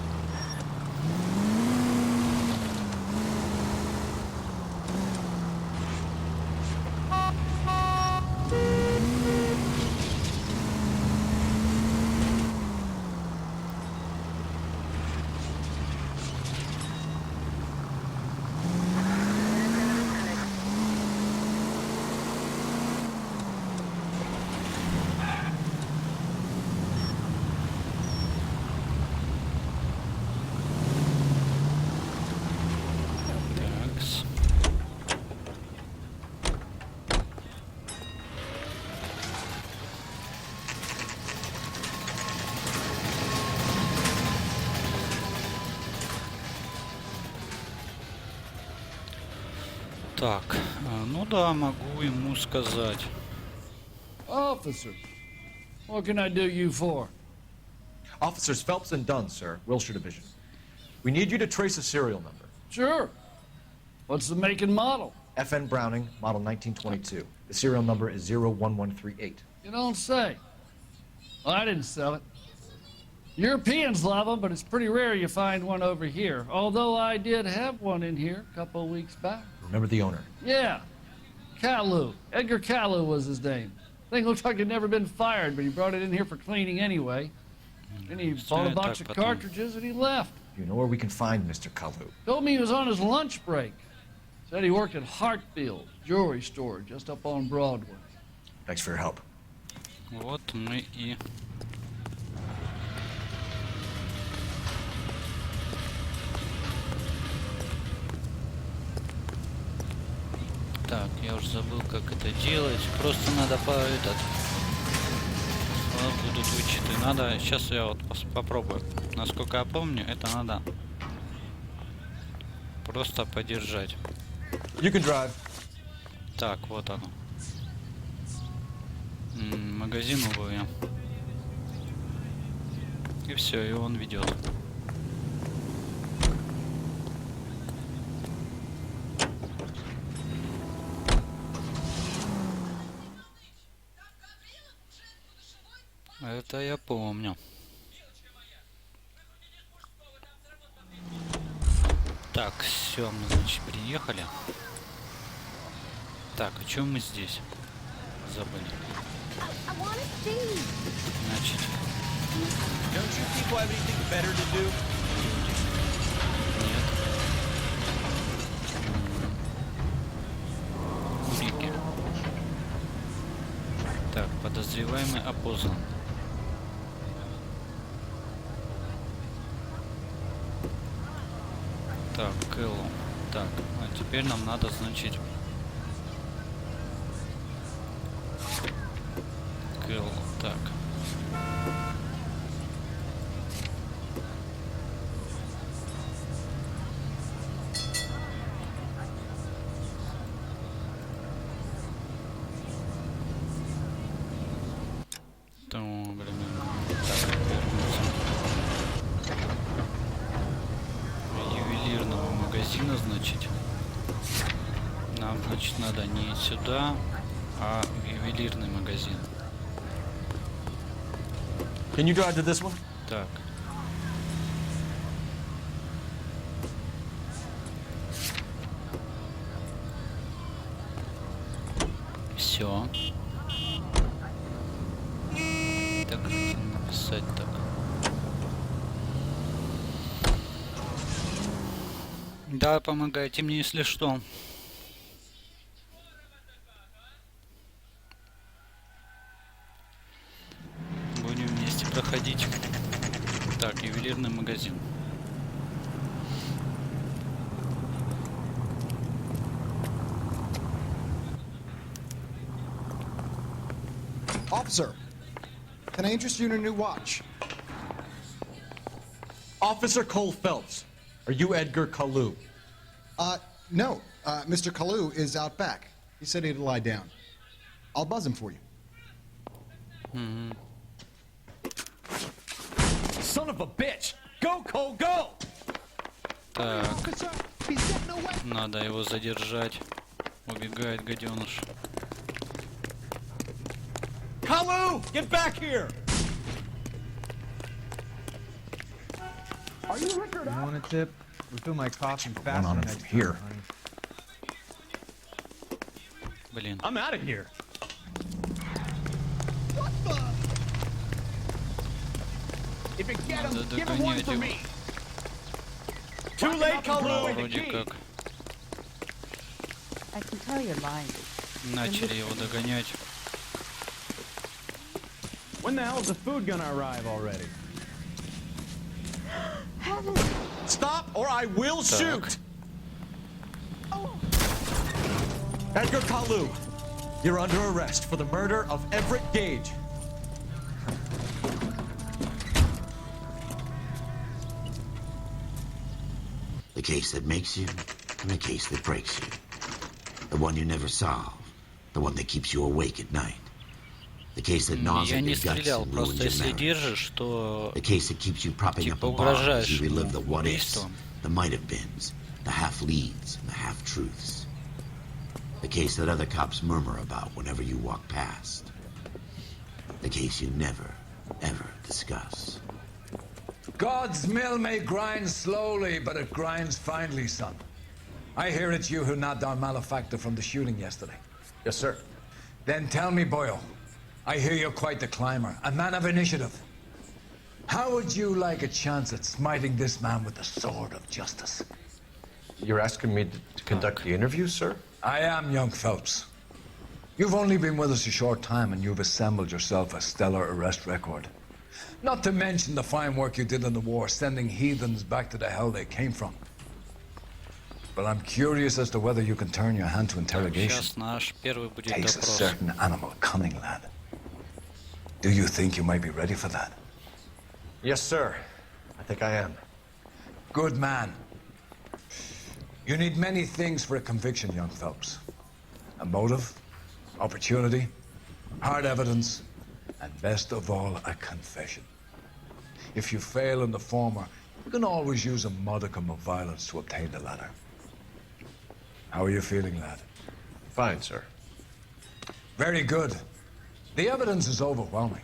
Так, ну да, могу ему сказать. Officer, what can I do you for? Officers Phelps and Dunn, sir, Wilshire Division. We need you to trace a serial number. Sure. What's the make and model? FN Browning, model 1922. The serial number is 01138. You don't say. Well, I didn't sell it. Europeans love them, but it's pretty rare you find one over here. Although I did have one in here a couple of weeks back. Remember the owner? Yeah. Kalu. Edgar Kalu was his name. Thing looks like it'd never been fired, but he brought it in here for cleaning anyway. Then he bought a box of cartridges and he left. You know where we can find Mr. Kalu? Told me he was on his lunch break. Said he worked at Hartfield jewelry store just up on Broadway. Thanks for your help. Вот мы и... Так, я уже забыл, как это делать. Просто надо будут вычеты. Надо, сейчас я вот попробую. Насколько я помню, это надо просто подержать. You can drive. Так, вот оно. Магазин УВ. И все, и он ведет. Это я помню. Так, все, мы, значит, приехали. Так, а чем мы здесь? Забыли. Значит. Нет. Улики. Так, подозреваемый опознан. Так, Кэллу. Так, а теперь нам надо, значит... Кэллу, так. Ювелирного магазина, значит. Нам, значит, надо не сюда, а в ювелирный магазин. Can you drive to this one? Так. Все. Так, написать так. Да, помогайте мне, если что. Будем вместе проходить. Так, ювелирный магазин. Officer, can I interest you in a new watch? Officer Cole Phelps, are you Edgar Kalu? No. Mr. Kalu is out back. He said he'd lie down. I'll buzz him for you. Son of a bitch! Go, Cole, go! Так, надо его задержать. Убегает гаденыш. Kalu, get back here! Are you liquored up? You want a tip? Refill my coffee faster on next from here. time, honey. Блин. I'm out of here. What the? If it get him, give him one for me. Too late, Kalu. Вроде как I can tell you're lying. начали его догонять. When the hell's the food gonna arrive already? Stop or I will shoot! Edgar Kalu, you're under arrest for the murder of Everett Gage. The case that makes you, and the case that breaks you. The one you never solve. The one that keeps you awake at night. The case that gnaws Я at не your guts стрелял, and просто ruins your если marriage. держишь, то The case that keeps you propping up типа a bar as угрожаешь you relive the ему what-ifs, убийством. the might-have-beens, the half-leads, and the half-truths. The case that other cops murmur about whenever you walk past. The case you never, ever discuss. God's mill may grind slowly, but it grinds finely, son. I hear it's you who nabbed our malefactor from the shooting yesterday. Yes, sir. Then tell me, Boyle, I hear you're quite the climber, a man of initiative. How would you like a chance at smiting this man with the sword of justice? You're asking me to conduct the interview, sir? I am, young Phelps. You've only been with us a short time and you've assembled yourself a stellar arrest record. Not to mention the fine work you did in the war, sending heathens back to the hell they came from. But I'm curious as to whether you can turn your hand to interrogation. Сейчас наш первый будет Takes a допрос. certain animal cunning, lad. Do you think you might be ready for that? Yes, sir. I think I am. Good man. You need many things for a conviction, young Phelps. A motive, opportunity, hard evidence, and best of all, a confession. If you fail in the former, you can always use a modicum of violence to obtain the latter. How are you feeling, lad? Fine, sir. Very good. The evidence is overwhelming.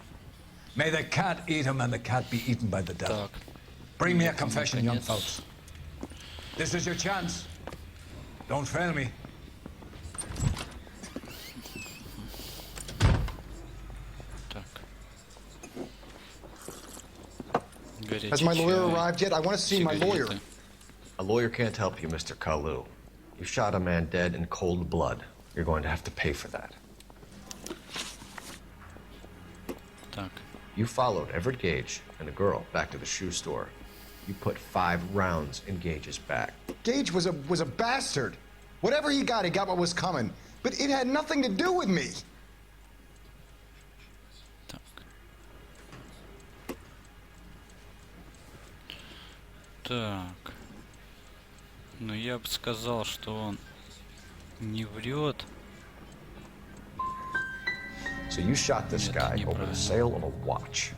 May the cat eat him and the cat be eaten by the devil. Bring me a confession, young Phelps. This is your chance. Don't fail me. Has my lawyer arrived yet? I want to see my lawyer. A lawyer can't help you, Mr. Kalu. You shot a man dead in cold blood. You're going to have to pay for that. Так. You followed Everett Gage and a girl back to the shoe store. You put 5 rounds in Gage's back. Gage was a bastard. Whatever he got what was coming. But it had nothing to do with me. Так. Ну я бы сказал, что он не врет. So you shot this guy over the sale of a watch.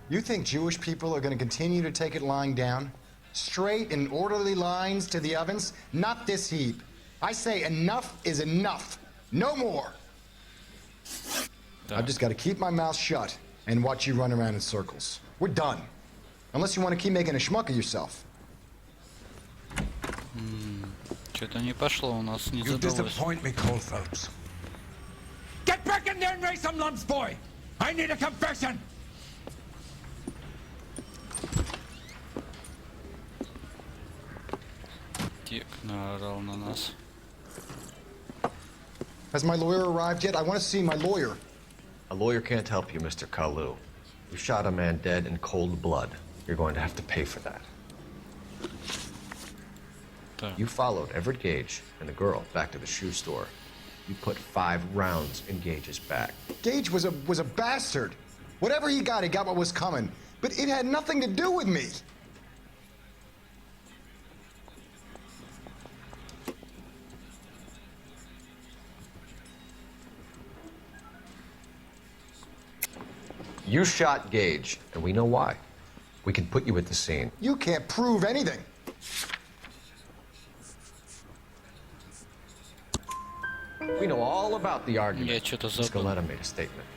You think Jewish people are going to continue to take it lying down? Straight and orderly lines to the ovens? Not this heap. I say enough is enough. No more. I've just got to keep my mouth shut and watch you run around in circles. We're done. Unless you want to keep making a schmuck of yourself. Что-то не пошло у нас, не You задалось. disappoint me, Cole Phelps. Get back in there and raise some lumps, boy! I need a confession! Тик наорал на нас. Has my lawyer arrived yet? I want to see my lawyer. A lawyer can't help you, Mr. Kalu. You shot a man dead in cold blood. You're going to have to pay for that. You followed Everett Gage and the girl back to the shoe store. You put 5 rounds in Gage's back. Gage was a bastard. Whatever he got what was coming. But it had nothing to do with me. You shot Gage, and we know why. We can put you at the scene. You can't prove anything. We know all about the argument. Я что-то забыл. Scaletta made a statement.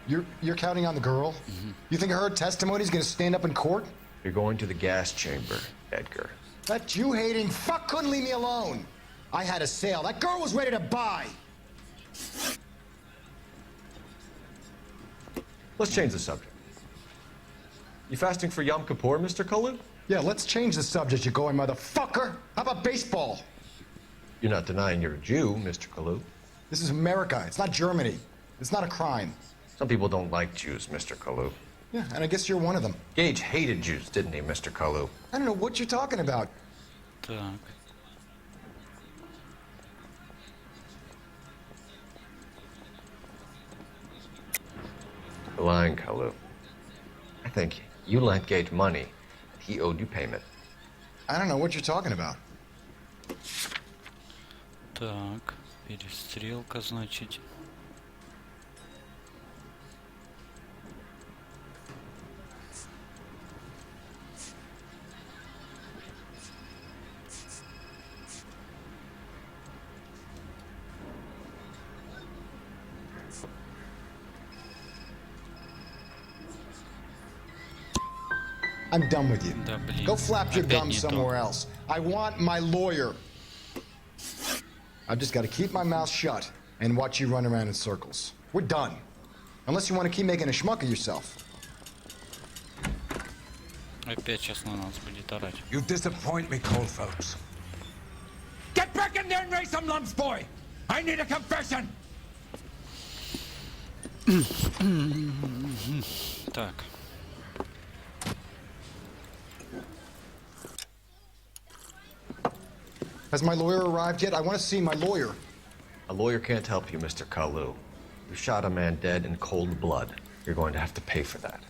You're counting on the girl? You think her testimony is going to stand up in court? You're going to the gas chamber, Edgar. That Jew-hating fuck couldn't leave me alone. I had a sale. That girl was ready to buy. Let's change the subject. You fasting for Yom Kippur, Mr. Kalu? Yeah, let's change the subject, you going motherfucker. How about baseball? You're not denying you're a Jew, Mr. Kalu. This is America. It's not Germany. It's not a crime. Some people don't like Jews, Mr. Kalu. Yeah, and I guess you're one of them. Gage hated Jews, didn't he, Mr. Kalu? I don't know what you're talking about. Так. You're lying, Kalu. I think you lent Gage money. He owed you payment. I don't know what you're talking about. Так, перестрелка, значит. I'm done with you. Да, блин. Go flap your Опять gums не то. somewhere else. I want my lawyer. I've just got to keep my mouth shut and watch you run around in circles. We're done. Unless you want to keep making a schmuck of yourself. Опять сейчас на нас будет орать. You disappoint me, Cole Phelps. Get back in there and raise some lumps, boy! I need a confession! Так. Has my lawyer arrived yet? I want to see my lawyer. A lawyer can't help you, Mr. Kalu. You shot a man dead in cold blood. You're going to have to pay for that.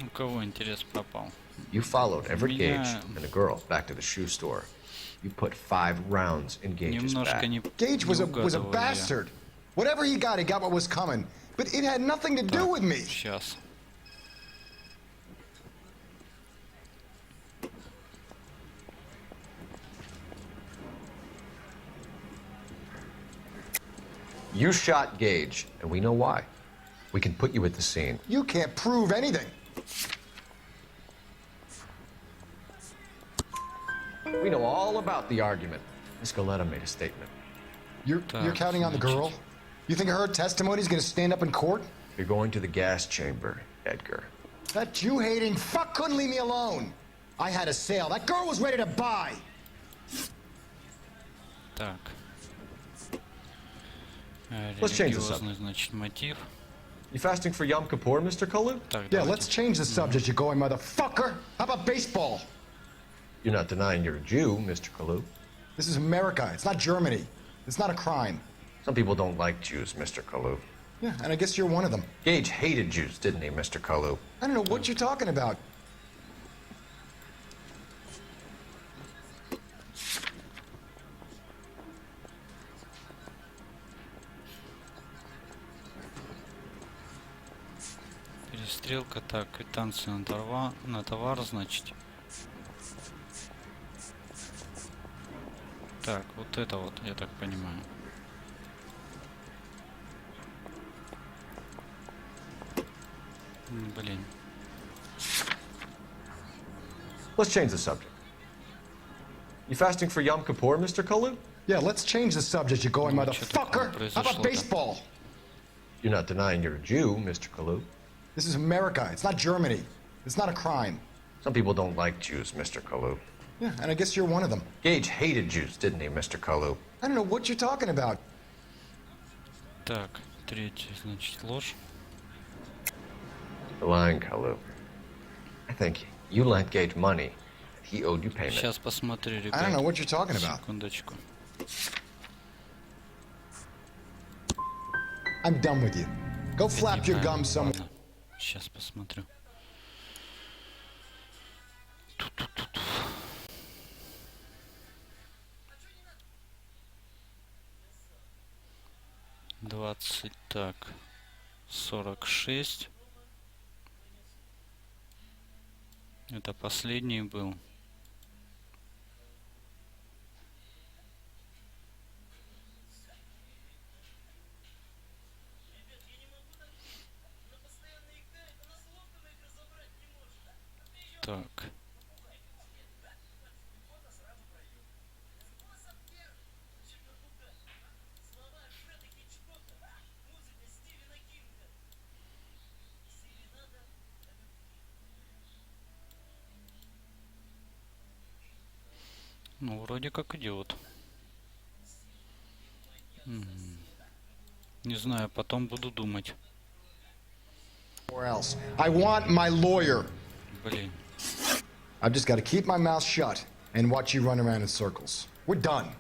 У кого интерес пропал? You followed Everett Меня- Gage and a girl back to the shoe store. You put 5 rounds in Gage's Немножко back. не Gage was a угадываю я. bastard. Whatever he got what was coming. But it had nothing to do with me. Сейчас. You shot Gage, and we know why. We can put you at the scene. You can't prove anything. We know all about the argument. Scaletta made a statement. You're counting on the girl? You think her testimony is going to stand up in court? You're going to the gas chamber, Edgar. That Jew-hating fuck couldn't leave me alone. I had a sale. That girl was ready to buy. Так. Let's change the Религиозный, subject. значит, мотив. You fasting for Yom Kippur, Mr. Kalu? Так, Yeah, давайте. let's change the subject, you going motherfucker. How about baseball? You're not denying you're a Jew, Mr. Kalu. This is America. It's not Germany. It's not a crime. Some people don't like Jews, Mr. Kalu. Yeah, and I guess you're one of them. Gage hated Jews, didn't he, Mr. Kalu? I don't know what you're talking about. Перестрелка, так, квитанция на товар, значит. Так, вот это вот, я так понимаю. Блин. Let's change the subject. You fasting for Yom Kippur, Mr. Kalu? Yeah, let's change the subject, you going Ну, что такое motherfucker. How произошло about там? baseball? You're not denying you're a Jew, Mr. Kalu. This is America. It's not Germany. It's not a crime. Some people don't like Jews, Mr. Kalu. Yeah, and I guess you're one of them. Gage hated Jews, didn't he, Mr. Kalu? I don't know what you're talking about. Так, третья, значит, ложь. You're lying, Kalu. I think you lent Gage money. He owed you payment. Сейчас посмотрю, ребят. I don't know what you're talking about. Секундочку. I'm done with you. Go flap your Неправильно, gums somewhere. ладно. Сейчас посмотрю. 20, так, 46. Это последний был. Так. Ну, вроде как идет. Не знаю, потом буду думать. I want my lawyer. Блин. I've just got to keep my mouth shut and watch you run around in circles. We're done.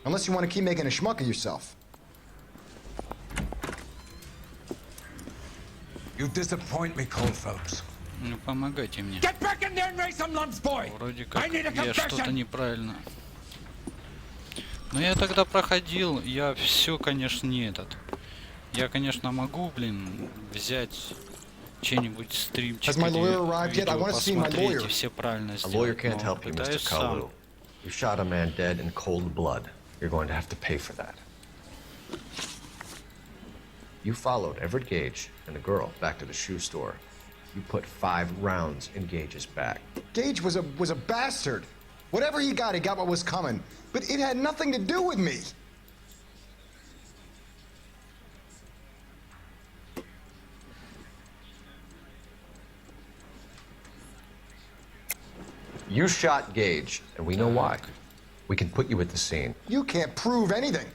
Unless you want to keep making a schmuck of yourself. You disappoint me, Cole Phelps. Ну, помогайте мне. Get back in there and raise some lumps, boy. Вроде как я что-то неправильно. Но я тогда проходил, я все, конечно, не этот. Я, конечно, могу, блин, взять чей-нибудь стримчик или видео посмотреть и все правильно сделать, но пытаюсь сам. You shot a man dead in cold blood. You're going to have to pay for that. You followed Everett Gage and the girl back to the shoe store. You put 5 rounds in Gage's back. Gage was a bastard. Whatever he got what was coming. But it had nothing to do with me. You shot Gage, and we know why. We can put you at the scene. You can't prove anything.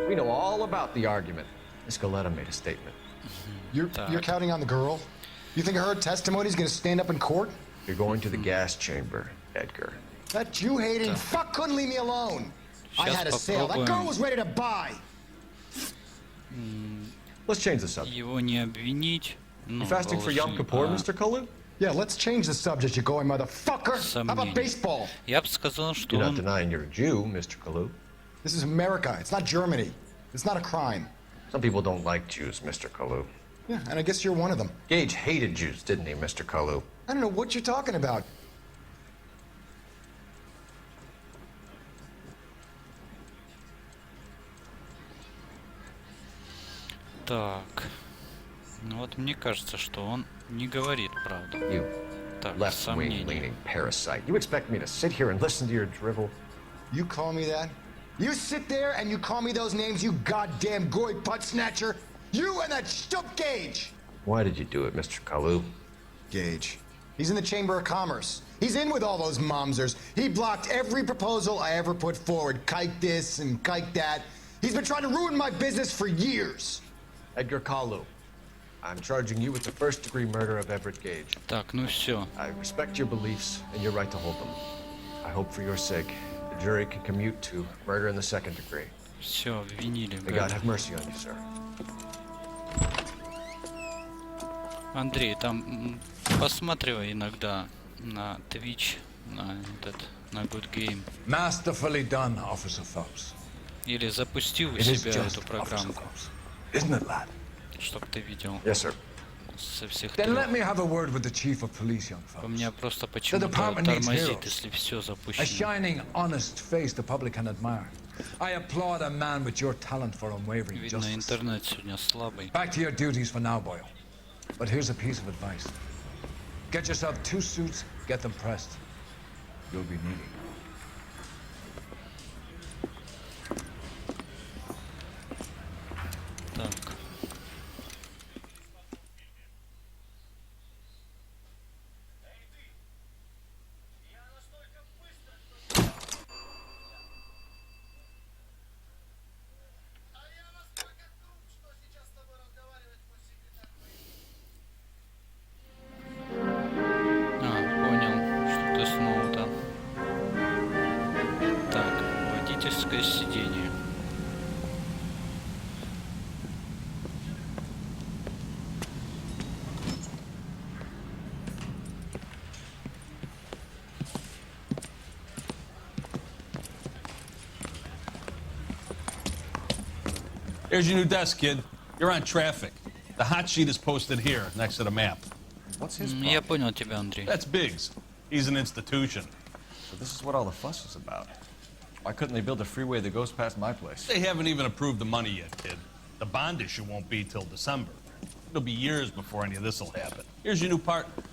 We know all about the argument. Miss Galetta made a statement. You're counting on the girl? You think her testimony is going to stand up in court? You're going to the gas chamber, Edgar. That Jew-hating fuck couldn't leave me alone. I had a sale. That girl was ready to buy. Let's change the subject. Его не обвинить. You fasting for Yom Kippur, Mr. Kalu? Yeah, let's change the subject, you going motherfucker. How about baseball? Я бы сказал, что You're not denying you're a Jew, Mr. Kalu. This is America. It's not Germany. It's not a crime. Some people don't like Jews, Mr. Kalu. Yeah, and I guess you're one of them. Gage hated Jews, didn't he, Mr. Kalu? I don't know what you're talking about. Так. Ну вот мне кажется, что он не говорит правду. You так, left-wing leaning parasite. You expect me to sit here and listen to your drivel? You call me that? You sit there and you call me those names, you goddamn goy butt snatcher? You and that stup Gage! Why did you do it, Mr. Kalu? Gage. He's in the Chamber of Commerce. He's in with all those momsers. He blocked every proposal I ever put forward. Kike this and kike that. He's been trying to ruin my business for years. Edgar Kalu, I'm charging you with the first-degree murder of Everett Gage. Так, ну все. I respect your beliefs and your right to hold them. I hope for your sake the jury can commute to murder in the second degree. Все, обвинили. May God have mercy on you, sir. Андрей, там посматривай иногда на Twitch, на Good Game. Masterfully done, Officer Phelps. Или запусти у себя эту программку. Isn't it, lad? Чтоб ты видел. Yes, sir. Со всех Then трех. let me have a word with the chief of police, young У folks. меня просто The почему-то department needs тормозит, heroes. если все A запущено. shining, honest face the public can admire. I applaud a man with your talent for unwavering Видно, justice. интернет сегодня слабый. Back to your duties for now, Boyle. But here's a piece of advice. Get yourself 2 suits, get them pressed. You'll be needing. Так. Понял, что ты снова там. Here's your new desk, kid. You're on traffic. The hot sheet is posted here, next to the map. What's his Я понял тебя, Андрей. That's Biggs. He's an institution. So this is what all the fuss is about. Why couldn't they build a freeway that goes past my place? They haven't even approved the money yet, kid. The bond issue won't be till December. It'll be years before any of this will happen. Here's your new partner,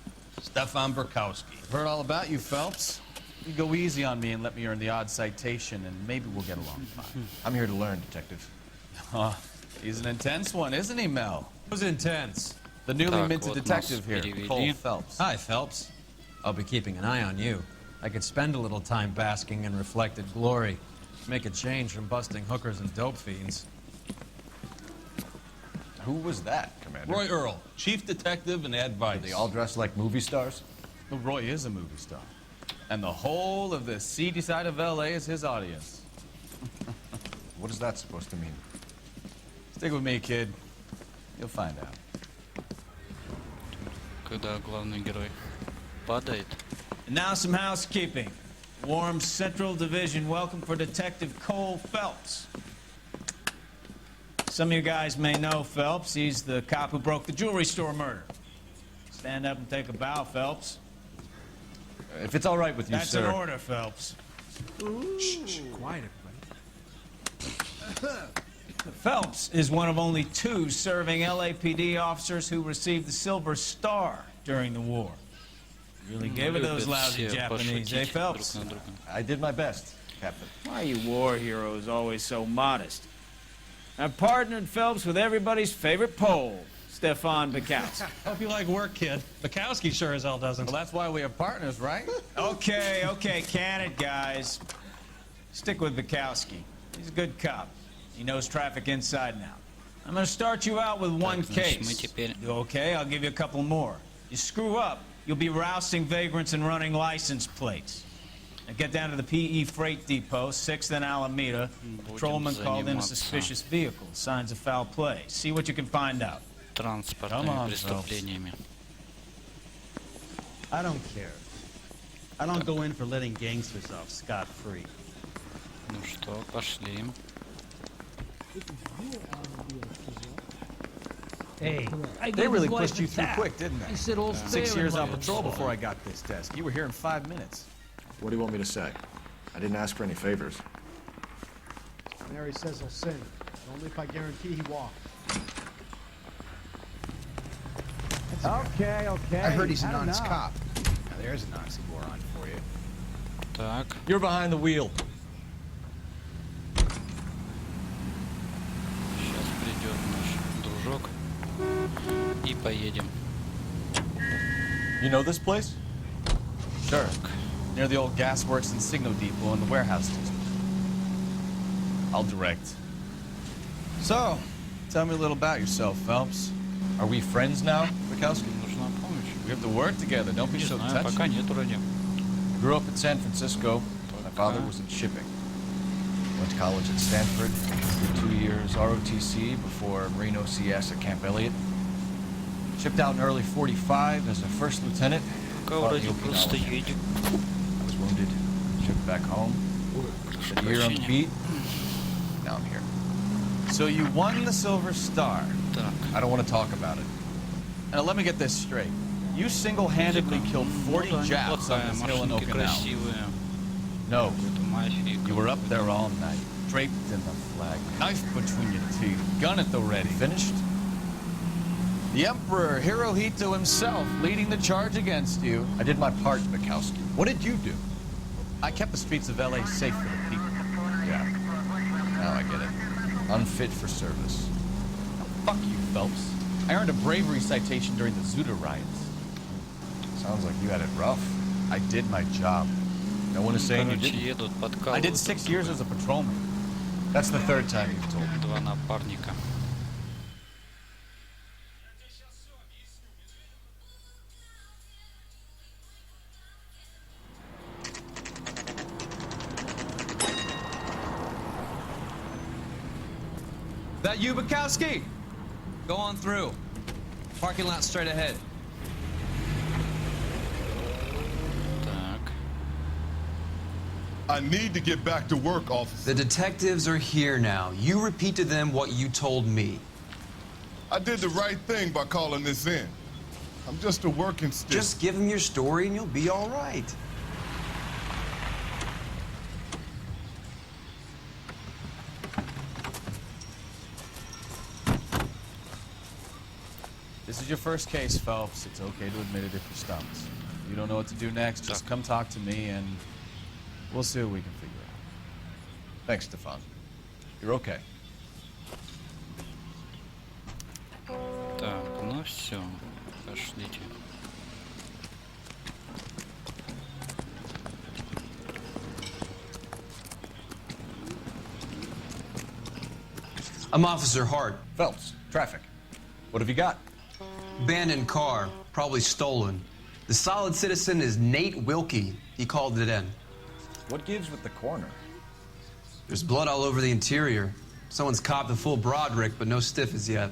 Stefan Burkowski. Heard all about you, Phelps. You go easy on me and let me earn the odd citation, and maybe we'll get along fine. I'm here to learn, Detective. He's an intense one, isn't he, Mel? Who's intense? The newly minted detective here, Cole Phelps. Hi, Phelps. I'll be keeping an eye on you. I could spend a little time basking in reflected glory. Make a change from busting hookers and dope fiends. Who was that, Commander? Roy Earl, chief detective and advice. Are they all dressed like movie stars? Well, Roy is a movie star. And the whole of the seedy side of L.A. is his audience. What is that supposed to mean? Stick with me, kid. You'll find out. Когда главный герой падает. And now some housekeeping. Warm Central Division welcome for Detective Cole Phelps. Some of you guys may know Phelps. He's the cop who broke the jewelry store murder. Stand up and take a bow, Phelps. If it's all right with you, That's sir. an order, Phelps. Shh, quiet, everybody. Phelps is one of only 2 serving LAPD officers who received the Silver Star during the war. Really gave it those lousy Japanese, eh, Phelps? I did my best, Captain. Why are you war heroes always so modest? I partnered Phelps with everybody's favorite Pole, Stefan Bukowski. Hope you like work, kid. Bukowski sure as hell doesn't. Well, that's why we are partners, right? Okay, can it, guys. Stick with Bukowski. He's a good cop. He knows traffic inside and out. I'm gonna start you out with one case. You okay? I'll give you a couple more. You screw up, you'll be rousting vagrants and running license plates. Now get down to the PE Freight Depot, 6th and Alameda. Patrolman called in a suspicious vehicle. Signs of foul play. See what you can find out. Транспортными преступлениями. I don't care. I don't go in for letting gangsters off scot-free. Ну что, пошли. Hey, they really pushed you through quick, didn't they? He said all 6 years on patrol before I got this desk. You were here in 5 minutes. What do you want me to say? I didn't ask for any favors. Mary says he'll sin. Only if I guarantee he walked. Okay. I heard he's an honest cop. Now there's an oxymoron for you. Так. You're behind the wheel. Сейчас придет наш дружок. И поедем. You know this place? Sure. Near the old gasworks and signal depot in the warehouse district. I'll direct. So, tell me a little about yourself, Phelps. Are we friends now, Bukowski? Нужна помощь. We have to work together. Don't be Не so знаю, пока touchy. нет вроде. Grew up in San Francisco. My father was in shipping. Went to college at Stanford. Did 2 years ROTC before Marine OCS at Camp Elliott. Shipped out in early '45 as a first lieutenant. Пока вроде просто едем. I was wounded. Shipped back home. Did a year on the beat. Now I'm here. So you won the Silver Star. I don't want to talk about it. Now let me get this straight. You single-handedly killed 40 Japs on this hill in Okinawa. No, you were up there all night, draped in the flag, knife between your teeth, gun at the ready. Finished? The Emperor Hirohito himself leading the charge against you. I did my part, Bukowski. What did you do? I kept the streets of LA safe for the people. Yeah. Now I get it. Unfit for service. Now, fuck you, Phelps. I earned a bravery citation during the Zuda riots. Sounds like you had it rough. I did my job. No one is saying you didn't. Едут, I did 6 years as a patrolman. That's the 3rd time you've told me. Два напарника. That you, Bukowski? Go on through. Parking lot straight ahead. Так. I need to get back to work, officer. The detectives are here now. You repeat to them what you told me. I did the right thing by calling this in. I'm just a working stick. Just give them your story and you'll be all right. This is your first case, Phelps. It's okay to admit it if you're stumped. If you don't know what to do next, just come talk to me and we'll see what we can figure out. Thanks, Stefan. You're okay. Так, ну все, пошлите. I'm Officer Hart. Phelps, traffic. What have you got? Abandoned car, probably stolen. The solid citizen is Nate Wilkie. He called it in. What gives with the coroner? There's blood all over the interior. Someone's copped a full Broderick, but no stiff as yet.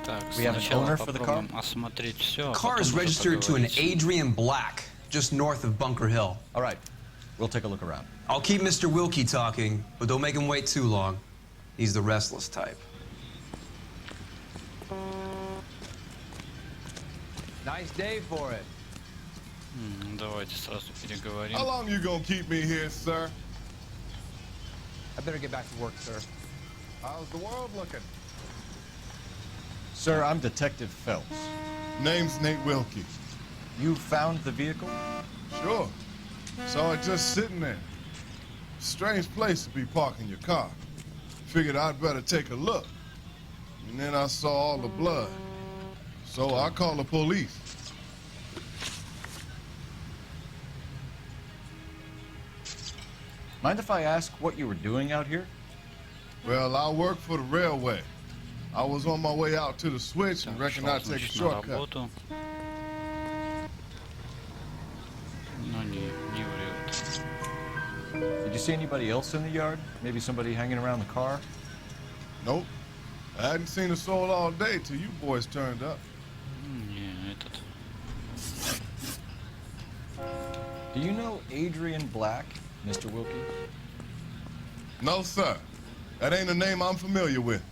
Так, We have an сначала owner for the car? попробуем осмотреть все. Car is registered to an Adrian Black, just north of Bunker Hill. All right, we'll take a look around. I'll keep Mr. Wilkie talking, but don't make him wait too long. He's the restless type. Nice day for it. Давайте сразу переговорим. How long you gonna keep me here, sir? I better get back to work, sir. How's the world looking? Sir, I'm Detective Phelps. Name's Nate Wilkie. You found the vehicle? Sure. Saw it just sitting there. Strange place to be parking your car. Figured I'd better take a look. And then I saw all the blood. So I called the police. Mind if I ask what you were doing out here? Well, I work for the railway. I was on my way out to the switch and reckoned I'd take a shortcut. Did you see anybody else in the yard? Maybe somebody hanging around the car? Nope. I hadn't seen a soul all day till you boys turned up. Do you know Adrian Black, Mr. Wilkie? No, sir. That ain't a name I'm familiar with.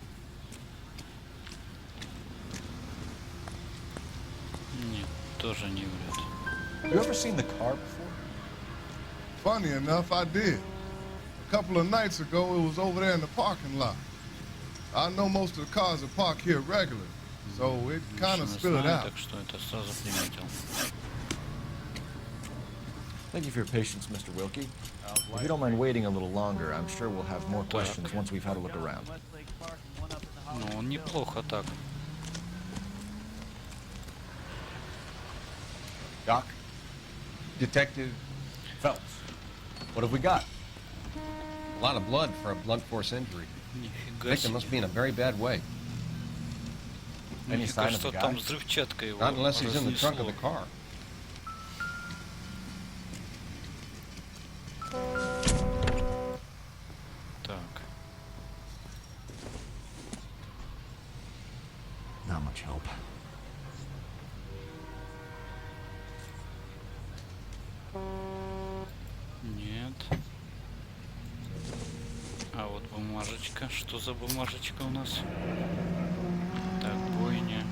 Нет, тоже не врет. You ever seen the car before? Funny enough, I did. A couple of nights ago, it was over there in the parking lot. I know most of the cars are parked here regularly, so it kind of stood out. Так что это сразу приметил. Thank you for your patience, Mr. Wilkie. If you don't mind waiting a little longer, I'm sure we'll have more questions once we've had a look around. Ну, он неплохо так. Doc? Detective Phelps. What have we got? A lot of blood for a blunt force injury. The victim must be in a very bad way. Any sign of the guy? Not unless he's in the trunk of the car. Так. Not much help. Нет. А вот бумажечка. Что за бумажечка у нас? Так, бойня.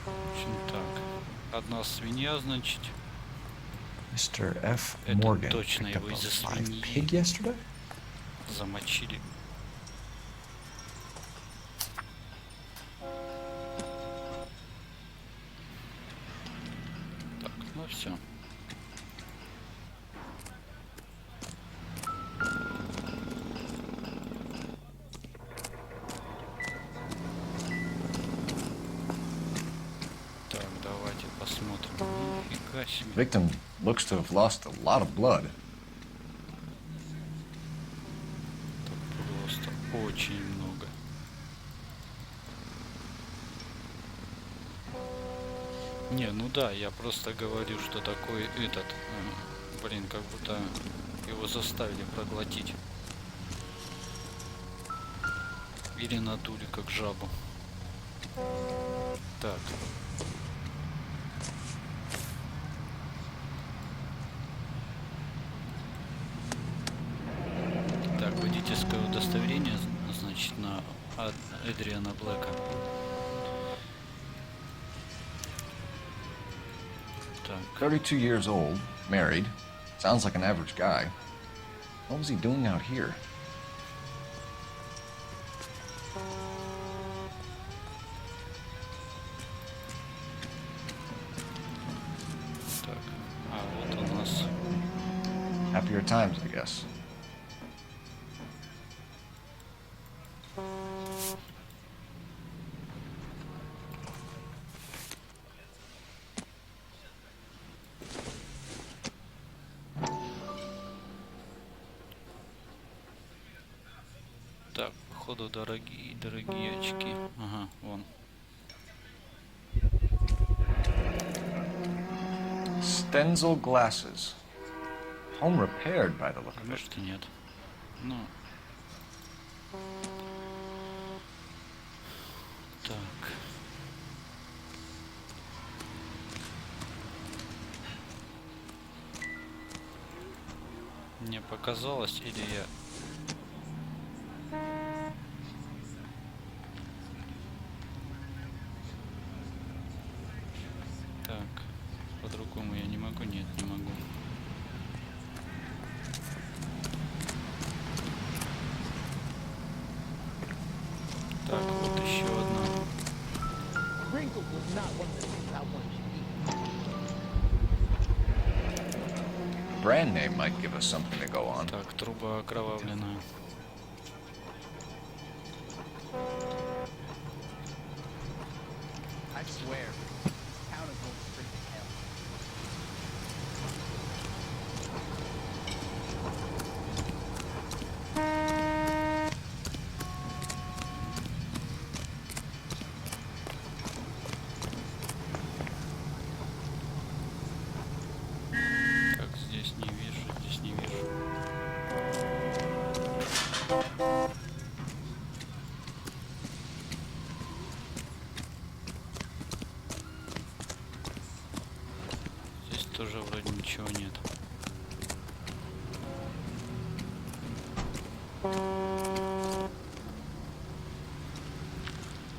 В общем, так. Одна свинья, значит. Mr. F. Это Morgan точно picked его up a из-за live свиньи pig yesterday? замочили. Так, ну все. Так, давайте посмотрим. Нифига себе. Victim looks to have lost a lot of blood. Просто очень много. Не, ну да, я просто говорю, что такой этот, блин, как будто его заставили проглотить. Или надули, как жабу. Так. от Эдриана Блэка. Так. 32 years old, married. Sounds like an average guy. What was he doing out here? Так, вот у нас. Happier times, I guess. Так, походу дорогие очки. Ага, вон. Stenzel glasses. Home repaired by the look of it. Может и нет. Ну. Так. Мне показалось, или я... Так, по-другому я не могу, нет, не могу. Так, вот еще одна. Brand name might give us something to go on. Так, труба окровавленная. I swear, town is going straight to hell. Так, здесь не вижу, здесь не вижу. Здесь тоже вроде ничего нет.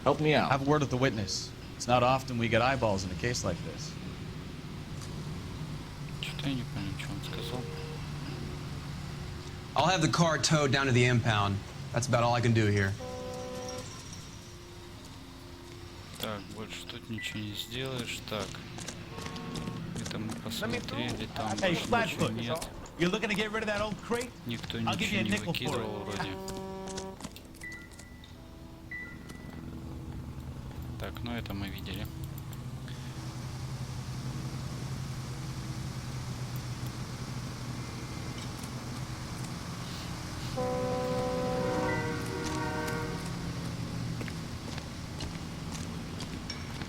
Help me out. Have a word with the witness. It's not often we get eyeballs in a case like this. Что-то я не понял, что он сказал. I'll have the car towed down to the impound. That's about all I can do here. Так, больше тут ничего не сделаешь. Так. Это мы посмотрели, там Hey, больше ничего Flatfoot, нет. you looking to get rid of that old crate? Никто I'll give you ничего a не nickel for выкидывал it. вроде. Так, ну это мы видели.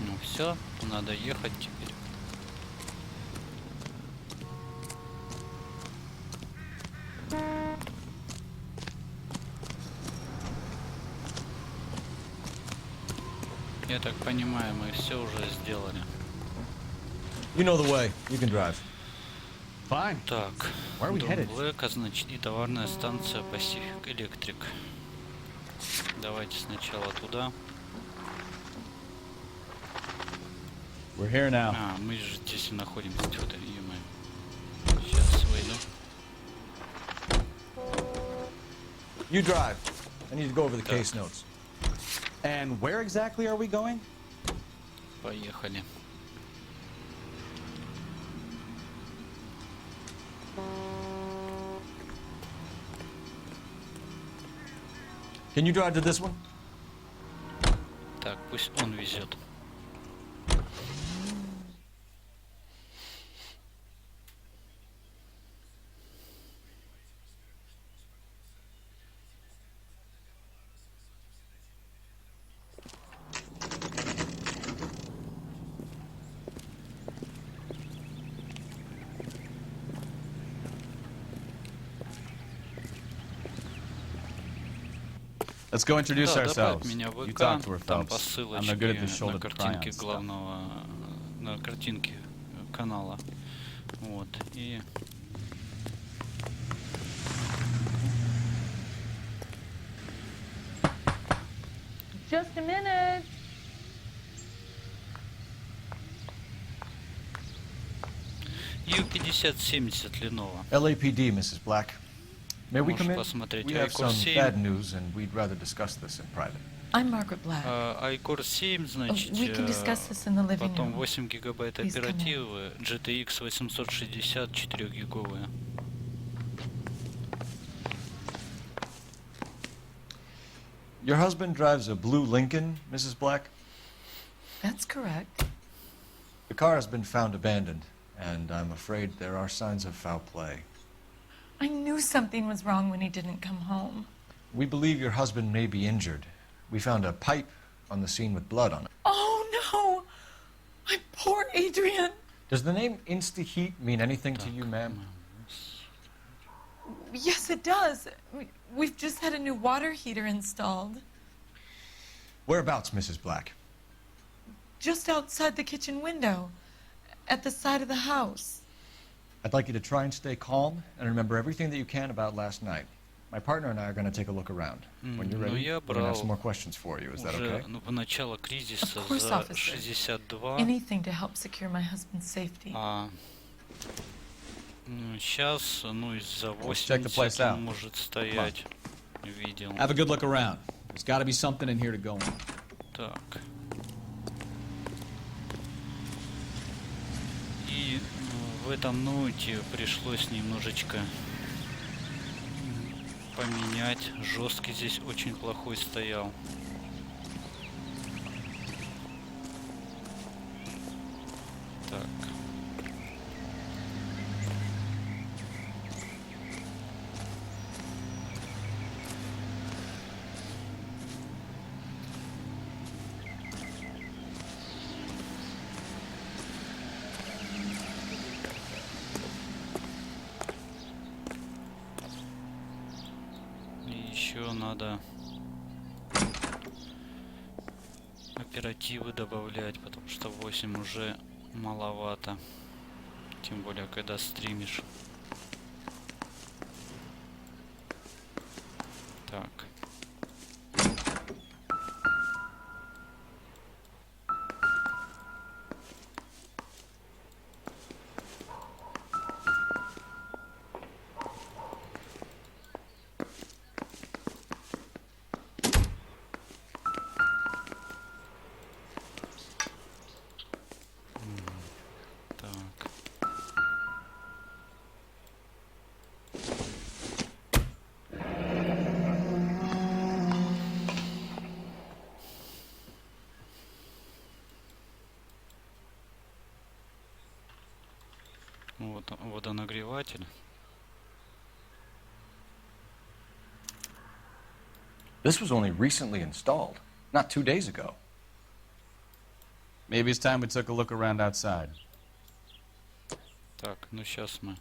Ну все, надо ехать теперь. Я так понимаю, мы все уже сделали. You know the way. You can drive. Fine. Так, Where are we дом headed? Блэка, значит, и товарная станция Pacific Electric. Давайте сначала туда. We're here now. А, мы же здесь и находимся. Тьфу-то, ё-моё. Сейчас выйду. You drive. I need to go over the case notes. And where exactly are we going? Поехали. Can you drive to this one? Так, пусть он везет. Let's go introduce Да, добавь ourselves. меня в You ВК, talk to her, там по Phelps. I'm ссылочке no good at the shoulder на to cry картинке on stuff. главного, на картинке канала. Вот, и... Just a minute. U5070 Lenovo. LAPD, Mrs. Black. May we come in? Посмотреть. We have some bad news, and we'd rather discuss this in private. I'm Margaret Black. iCore 7, значит, We can discuss this in the living потом room. 8 гигабайт Please come in. оперативы, GTX 860 4 гиговые. Your husband drives a blue Lincoln, Mrs. Black? That's correct. The car has been found abandoned, and I'm afraid there are signs of foul play. I knew something was wrong when he didn't come home. We believe your husband may be injured. We found a pipe on the scene with blood on it. Oh no! My poor Adrian! Does the name Insta-Heat mean anything to you, ma'am? Yes, it does. We've just had a new water heater installed. Whereabouts, Mrs. Black? Just outside the kitchen window, at the side of the house. I'd like you to try and stay calm and remember everything that you can about last night. My partner and I are going to take a look around. When you're ready, we're going to have some more questions for you. Is that okay? В начало кризиса Of course, за officer. 62. Anything to help secure my husband's safety. Сейчас, из-за check the place 80 out. он может стоять. Видел. Have a good look around. There's got to be something in here to go on. Так. И в этом ноуте пришлось немножечко поменять. Жесткий здесь очень плохой стоял. Так. Еще надо оперативы добавлять, потому что 8 уже маловато. Тем более, когда стримишь. Так. Вот водонагреватель. This was only recently installed, not 2 days ago. Maybe it's time we took a look around outside. Так, сейчас мы.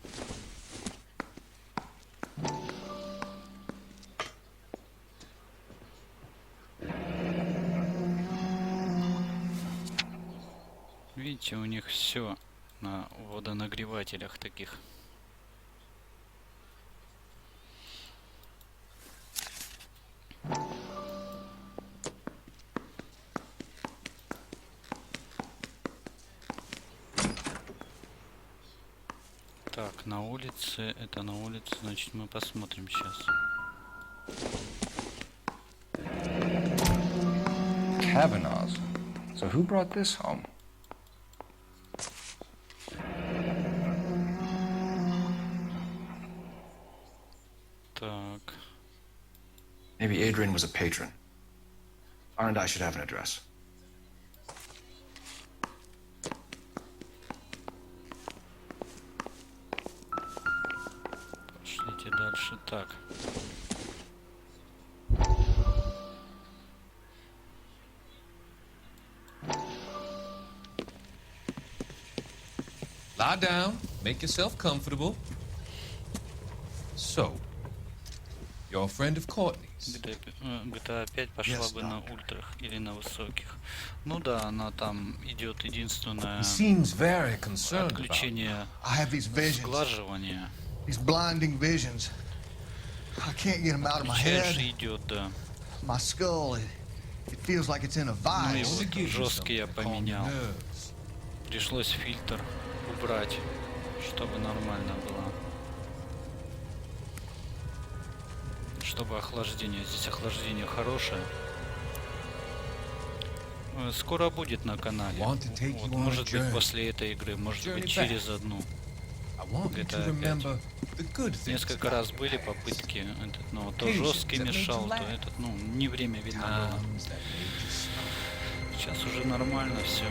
Видите, у них все на водонагревателях таких. Так, на улице, это на улице, значит, мы посмотрим сейчас. Kavanaugh's. So who brought this home? Так. Maybe Adrian was a patron. R&I should have an address. Пошлите дальше. Так. Lie down, make yourself comfortable. So, you're a friend of Courtney's. GTA 5 пошла бы на ультрах или на высоких. Ну да, она там идет единственное отключение сглаживания. These blinding visions. I can't get them out of my head. Идет, да. My skull, It feels like it's in a Ну и vice. вот жесткий я поменял. Пришлось фильтр убрать, чтобы нормально было. Чтобы охлаждение. Здесь охлаждение хорошее. Скоро будет на канале. Вот, может быть после этой игры, может быть через одну. Это опять. Несколько раз были попытки, этот, но то жесткий мешал, то этот, ну, не время видно было. Сейчас уже нормально все.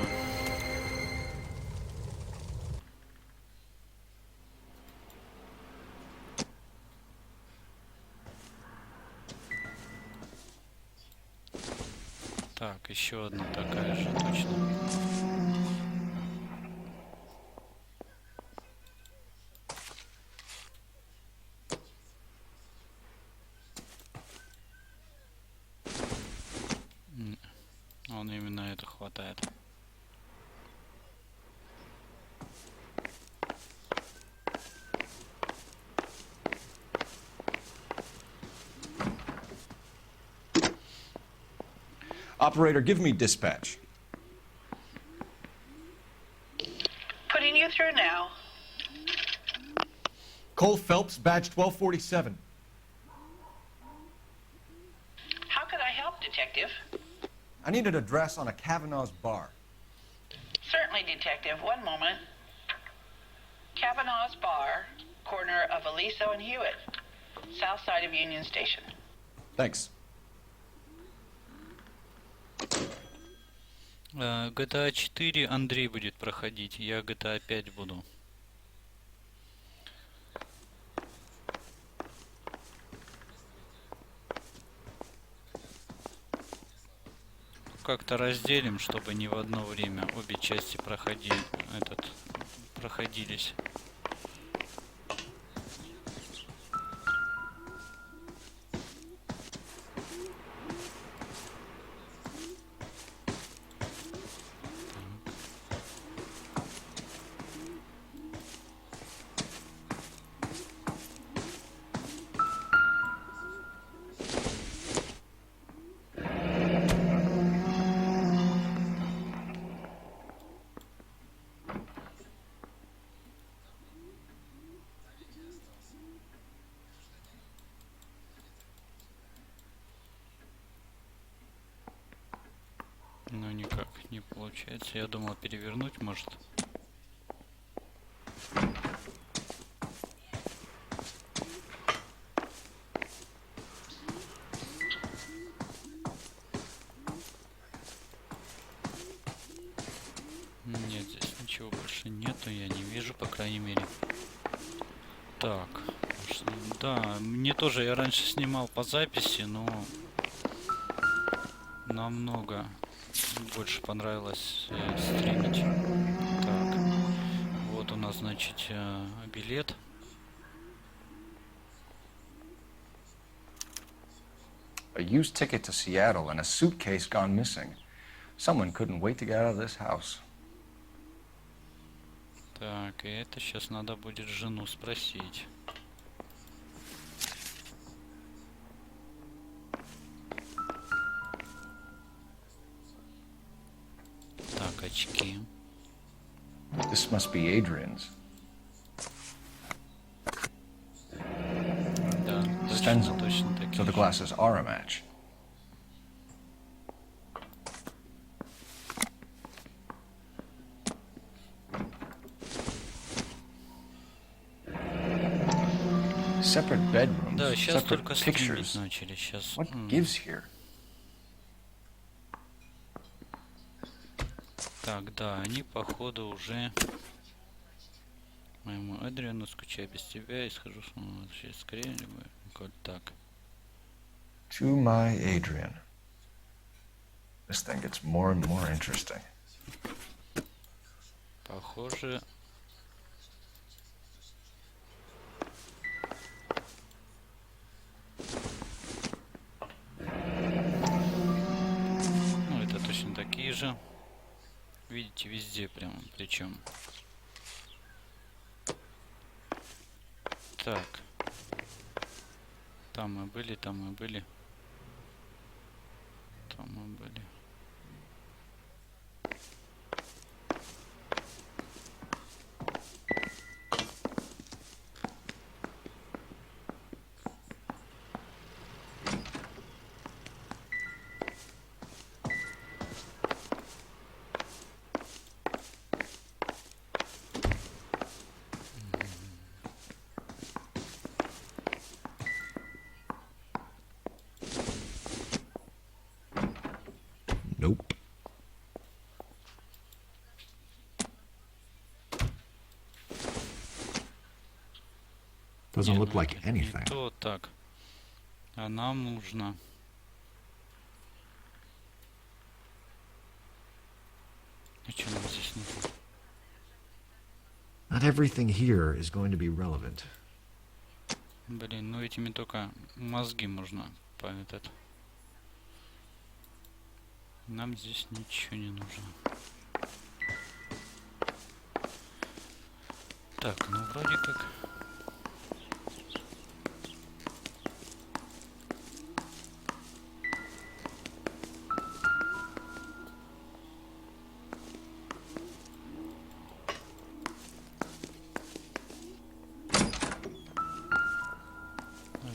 Так, еще одна такая же, точно. Он именно это хватает. Operator, give me dispatch. Putting you through now. Cole Phelps, badge 1247. How could I help, Detective? I need an address on a Kavanaugh's bar. Certainly, Detective. One moment. Kavanaugh's Bar, corner of Aliso and Hewitt, south side of Union Station. Thanks. GTA 4 Андрей будет проходить, я GTA 5 буду. Как-то разделим, чтобы не в одно время обе части проходились. Ну никак не получается. Я думал перевернуть, может. Нет, здесь ничего больше нету, я не вижу, по крайней мере. Так, да, мне тоже, я раньше снимал по записи, но намного больше понравилось стримить. Так, вот у нас, значит, билет. A used ticket to Seattle and a suitcase gone missing. Someone couldn't wait to get out of this house. Так, и это сейчас надо будет жену спросить. Так, очки. This must be Adrian's. Да, Stenzel. точно такие. So the glasses are a match. Separate bedrooms, Да, сейчас separate только стримить pictures. начали. Сейчас. What gives here? Так, да, они походу уже моему Адриану, скучаю без тебя и схожу через скорее, либо так. To my Adrian. This thing gets more and more interesting. Похоже. Ну, это точно такие же. Видите, везде прям, причем. Так. Там мы были, там мы были. Там мы были. Nope. Doesn't look like anything. То так. А нам нужно. А что нам здесь нужно? Not everything here is going to be relevant. Блин, ну этими только мозги можно по этот. Нам здесь ничего не нужно. Так, ну вроде как.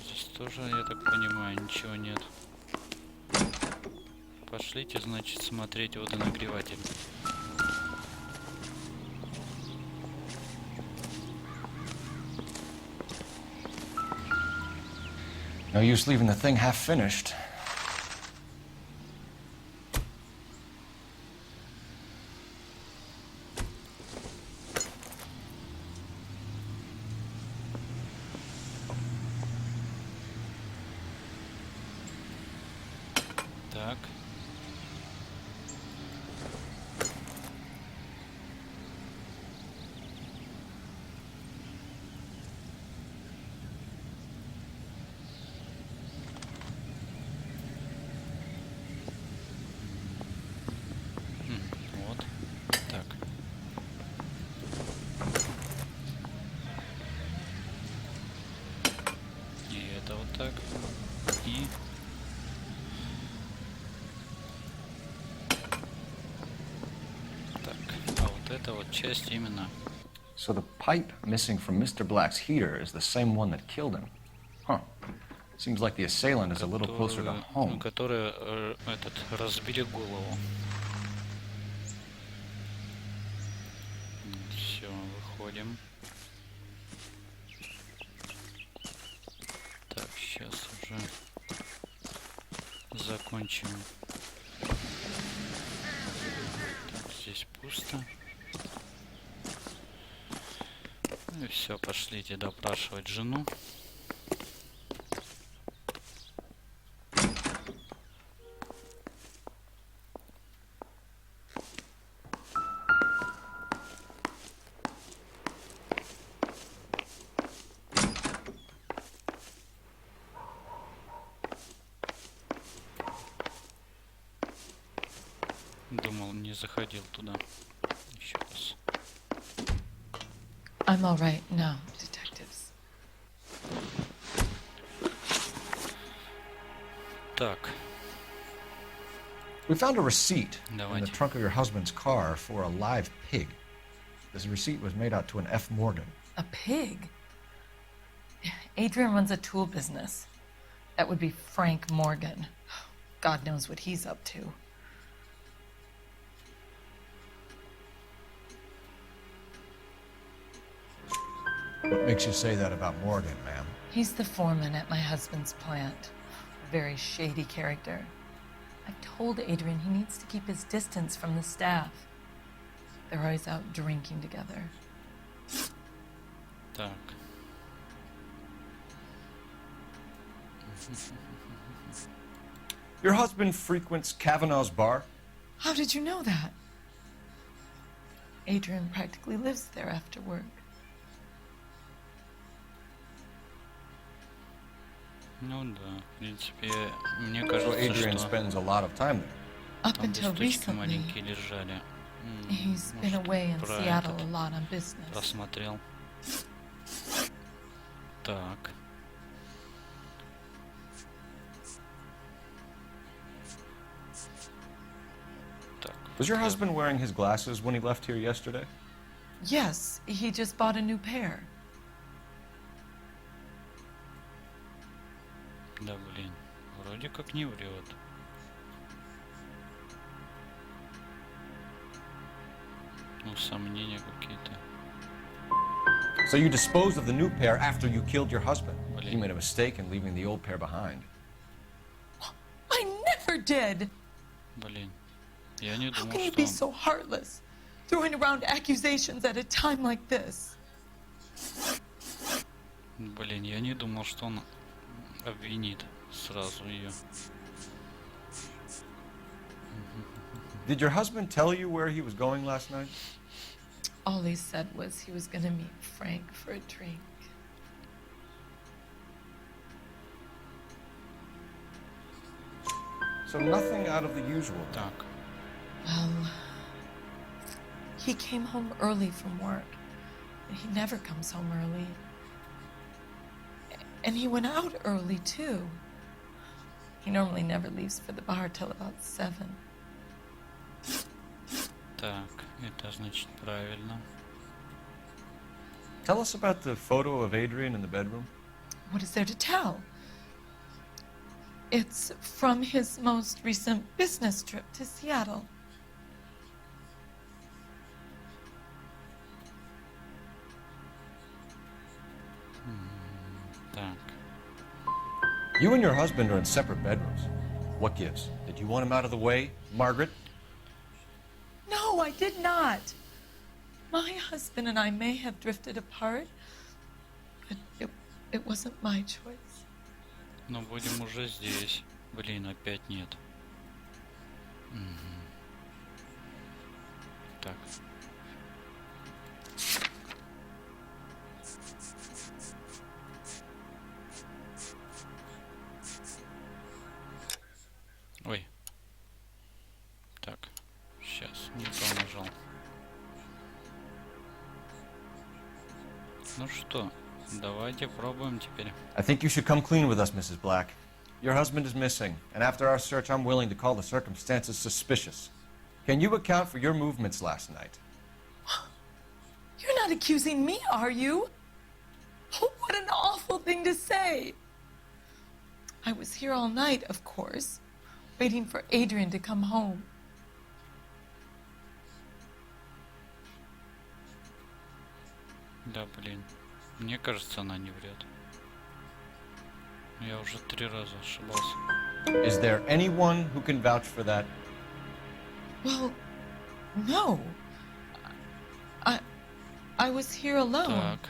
Здесь тоже, я так понимаю, ничего нет. Пошлите, значит, смотреть водонагреватель. No use leaving the thing half finished. Так. Вот. Так. И это вот так. И... Так, а вот эта вот часть именно. So the pipe missing from Mr. Black's heater is the same one that killed him. Huh. Seems like the assailant is a little closer to home. Который этот разбили голову. Все, выходим. Так, сейчас уже закончим. Так, здесь пусто. Ну и все, пошлите допрашивать жену. Думал, не заходил туда. Еще раз. I'm all right now, detectives. Так. We found a receipt in the Давайте. trunk of your husband's car for a live pig. This receipt was made out to an F. Morgan. A pig? Adrian runs a tool business. That would be Frank Morgan. God knows what he's up to. What makes you say that about Morgan, ma'am? He's the foreman at my husband's plant. A very shady character. I've told Adrian he needs to keep his distance from the staff. They're always out drinking together. Так. Your husband frequents Kavanaugh's bar? How did you know that? Adrian practically lives there after work. Ну да, в принципе, мне So кажется, Adrian что spends a lot of time there. Up там until листочки recently, маленькие лежали. he's been Может, away in про Seattle этот a lot on business. просмотрел. Так. Was your husband wearing his glasses when he left here yesterday? Yes, he just bought a new pair. Да, блин. Вроде как не врет. Ну, сомнения какие-то. So you disposed of the new pair after you killed your husband. You made a mistake in leaving the old pair behind. I never did! Блин. Я не How думал, can you что be он... so heartless, throwing around accusations at a time like this? Блин, я не думал, что он обвинит сразу ее. Did your husband tell you where he was going last night? All he said was he was gonna meet Frank for a drink. So nothing out of the usual. Так. Well, he came home early from work. He never comes home early. And he went out early, too. He normally never leaves for the bar till about 7. Так, это значит правильно. Tell us about the photo of Adrian in the bedroom. What is there to tell? It's from his most recent business trip to Seattle. Так. You and your husband are in separate bedrooms. What gives? Did you want him out of the way, Margaret? No, I did not. My husband and I may have drifted apart, but it wasn't my choice. Но будем уже здесь. Блин, опять нет. Так. Ой. Так. Сейчас, не то нажал. Ну что, давайте пробуем теперь. I think you should come clean with us, Mrs. Black. Your husband is missing, and after our search, I'm willing to call the circumstances suspicious. Can you account for your movements last night? You're not accusing me, are you? Oh, what an awful thing to say. I was here all night, of course, waiting for Adrian to come home. Да, блин. Мне кажется, она не врет. Я уже 3 раза ошибался. Is there anyone who can vouch for that? Well, no. I was here alone. Так.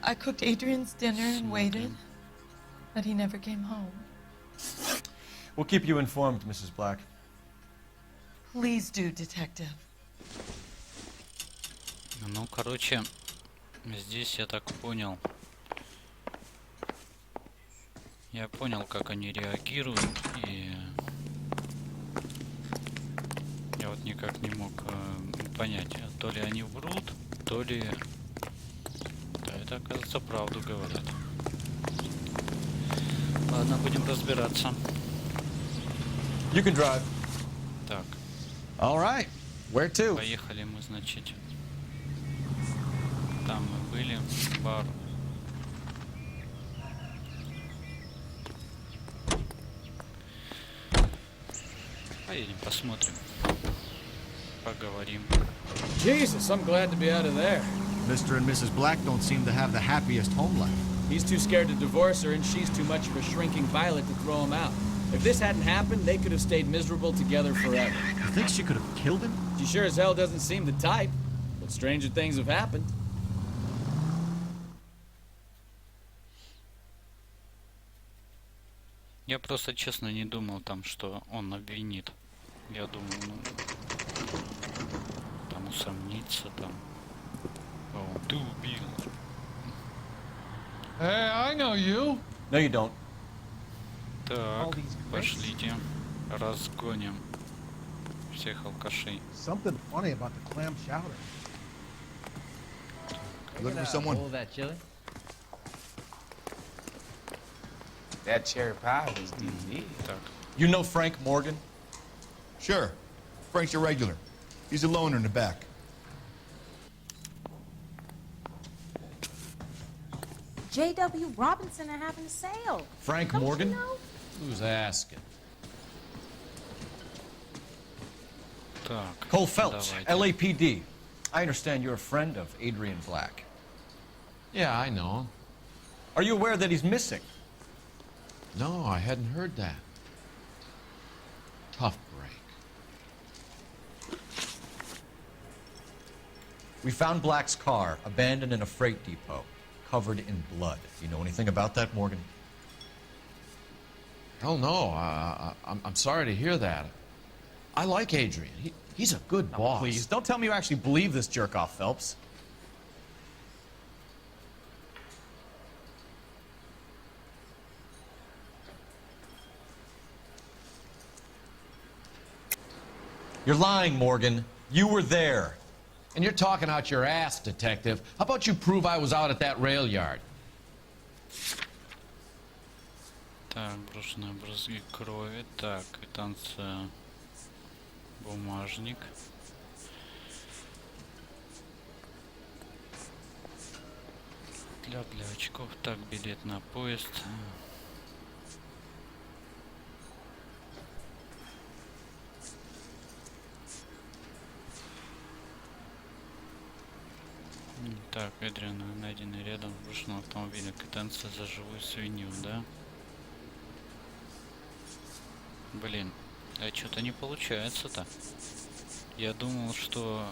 I cooked Adrian's dinner and waited, but he never came home. We'll keep you informed, Mrs. Black. Please do, detective. Ну, короче, здесь я так понял. Я понял, как они реагируют, и я вот никак не мог понять, то ли они врут, то ли... Да, это, оказывается, правду говорят. Ладно, будем разбираться. You can drive. Так. All right. Where to? Поехали мы, значит. Там мы были, бар. Поедем, посмотрим. Поговорим. Jesus, I'm glad to be out of there. Mr. and Mrs. Black don't seem to have the happiest home life. He's too scared to divorce her, and she's too much of a shrinking violet to throw him out. If this hadn't happened, they could have stayed miserable together forever. You think she could have killed him? She sure as hell doesn't seem the type. But stranger things have happened. Я просто, честно, не думал там, что он обвинит. Я думал, ну, там усомнится, там. О, ты убил. Hey, I know you. No, you don't. Так, пошлите. Разгоним всех алкашей. Something funny about the clam chowder. Looking for someone? All that chili? That cherry pie was DD. Так. You know Frank Morgan? Sure. Frank's a regular. He's a loner in the back. J.W. Robinson are having a sale. Frank Don't Morgan? you know? Who's asking? Так, Cole Phelps, давайте. LAPD. I understand you're a friend of Adrian Black. Yeah, I know him. Are you aware that he's missing? No, I hadn't heard that. Tough break. We found Black's car abandoned in a freight depot, covered in blood. You know anything about that, Morgan? Hell no. I'm sorry to hear that. I like Adrian. He's a good boss. Please, don't tell me you actually believe this jerk-off, Phelps. You're lying, Morgan. You were there. And you're talking out your ass, detective. How about you prove I was out at that rail yard? Так, брошенные брызги крови. Так, квитанция. Бумажник. Для очков. Так, билет на поезд. Так, Эдриан, найденный рядом с брошенным автомобилем. Квитанция за живую свинью, да? Блин, а что-то не получается-то. Я думал, что...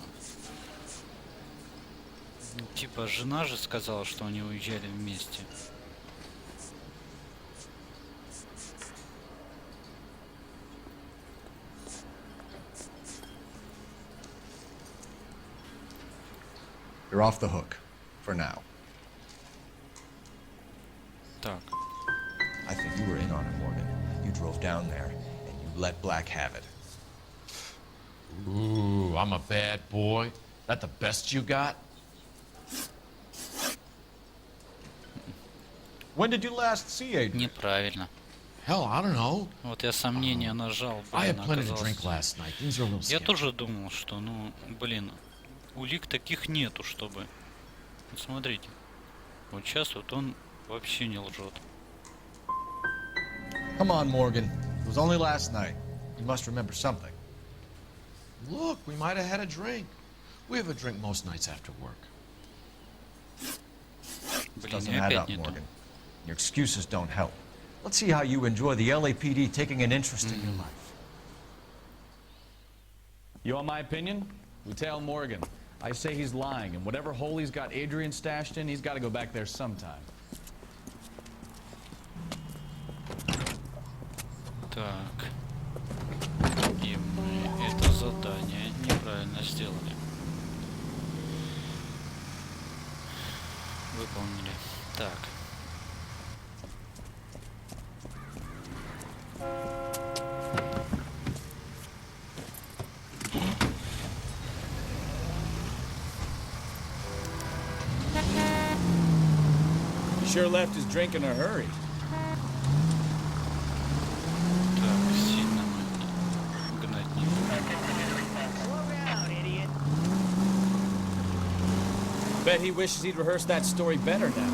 Типа, жена же сказала, что они уезжали вместе. You're off the hook. For now. Так. I think you were in on it, Morgan. You drove down there, and you let Black have it. Ooh, I'm a bad boy. That the best you got? When did you last see Adrian? Неправильно. Hell, I don't know. Вот я сомнения нажал. I had Блин, plenty to оказалось... drink last night. Things are a little Я sketchy. тоже думал, что, ну, блин, улик таких нету, чтобы... Вот смотрите. Вот сейчас вот он вообще не лжет. Come on, Morgan. It was only last night. You must remember something. Look, we might have had a drink. We have a drink most nights after work. This doesn't add up, Morgan. Your excuses don't help. Let's see how you enjoy the LAPD taking an interest in your life. You want my opinion? We tell Morgan. I say he's lying, and whatever hole he's got Adrian stashed in, he's got to go back there sometime. Так. И мы это задание неправильно сделали. Выполнили. Так. He sure left his drink in a hurry. Так, сильно мы гнать не будем. Bet he wishes he'd rehearsed that story better now.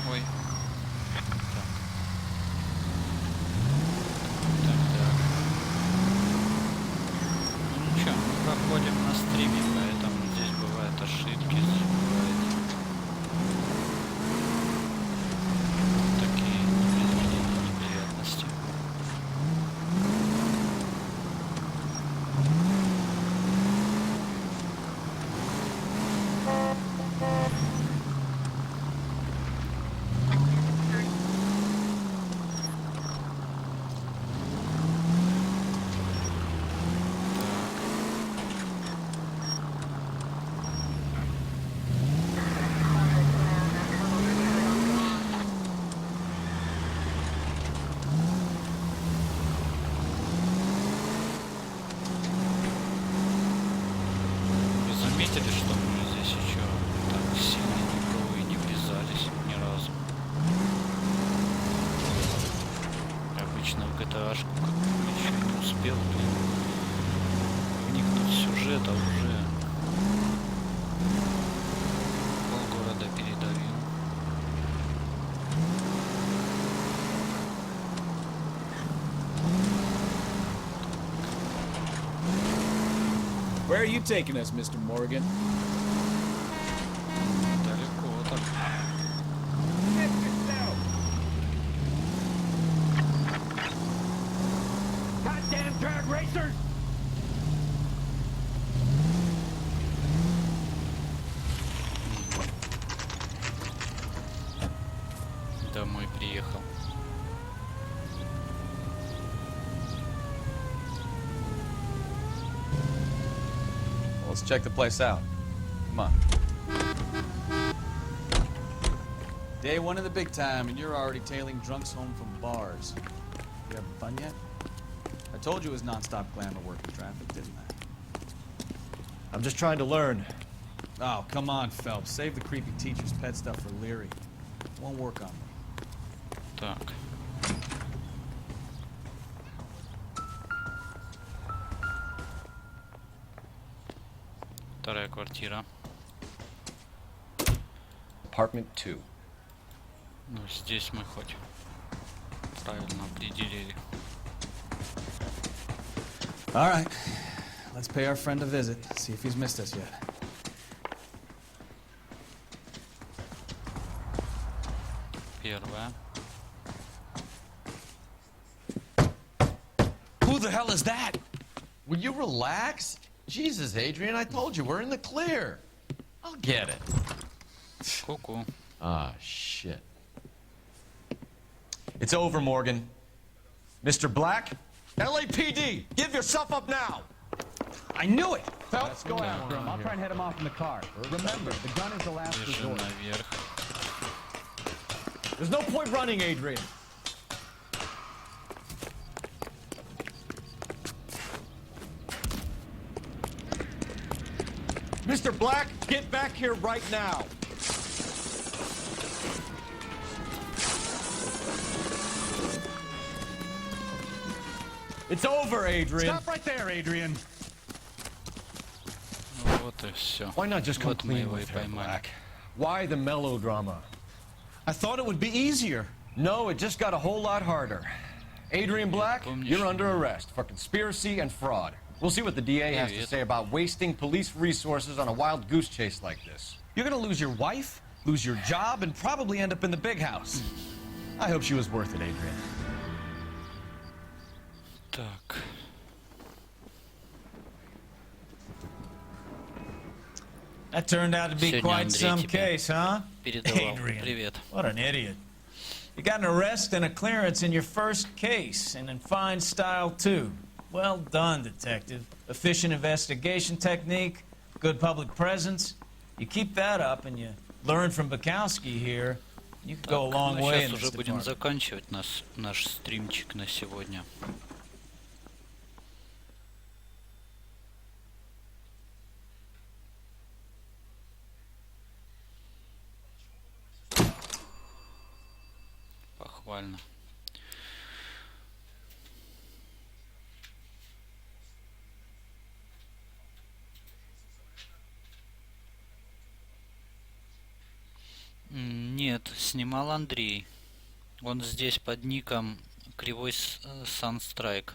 Ой. Ну ничего, мы проходим на стриме, поэтому здесь бывают ошибки, здесь бывают такие непредвиденные неприятности. что-то уже полгорода передавил. Where are you taking us, Mr. Morgan? Далеко так. Goddamn drag racers! Домой приехал. Let's check the place out. Come on. Day one of the big time, and you're already tailing drunks home from bars. You having fun yet? I told you it was non-stop glamour working traffic, didn't I? I'm just trying to learn. Oh, come on, Phelps. Save the creepy teacher's pet stuff for Leary. It won't work on me. Так. Вторая квартира. Apartment 2. Ну, здесь мы хоть правильно определили. All right. Let's pay our friend a visit. See if he's missed us yet. Первая. Who the hell is that? Will you relax? Jesus, Adrian, I told you, we're in the clear. I'll get it. Ку-ку. Ah, shit. It's over, Morgan. Mr. Black? LAPD, give yourself up now! I knew it! Phelps, go after him. I'll try and head him off in the car. Remember, the gun is the last Бежим resort. наверх. There's no point running, Adrian. Mr. Black, get back here right now. It's over, Adrian. Stop right there, Adrian. Ну вот и все. Why not just come Вот мы clean его и with her, поймали. Black? Why the melodrama? I thought it would be easier. No, it just got a whole lot harder. Adrian Black, помнишь, you're under arrest for conspiracy and fraud. We'll see what the DA has to say about wasting police resources on a wild goose chase like this. You're gonna lose your wife, lose your job, and probably end up in the big house. I hope she was worth it, Adrian. Так. That turned out to be Сегодня quite Андрей some тебе case, huh? передавал. Adrian. Привет. What an idiot. You got an arrest and a clearance in your first case, and in fine style, too. Well done, detective. Efficient investigation technique, good public presence. You keep that up and you learn from Bukowski here, you could go a long Ну, way in сейчас this уже будем department. заканчивать наш стримчик на сегодня. Похвально. Нет, снимал Андрей. Он здесь под ником Кривой Санстрайк.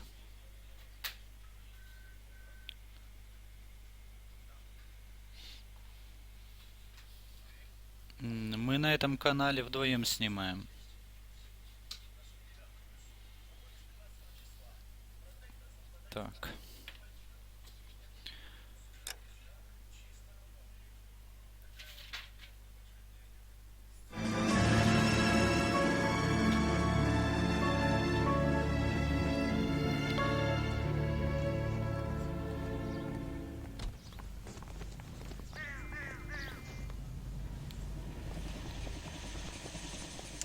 Мы на этом канале вдвоем снимаем. Так.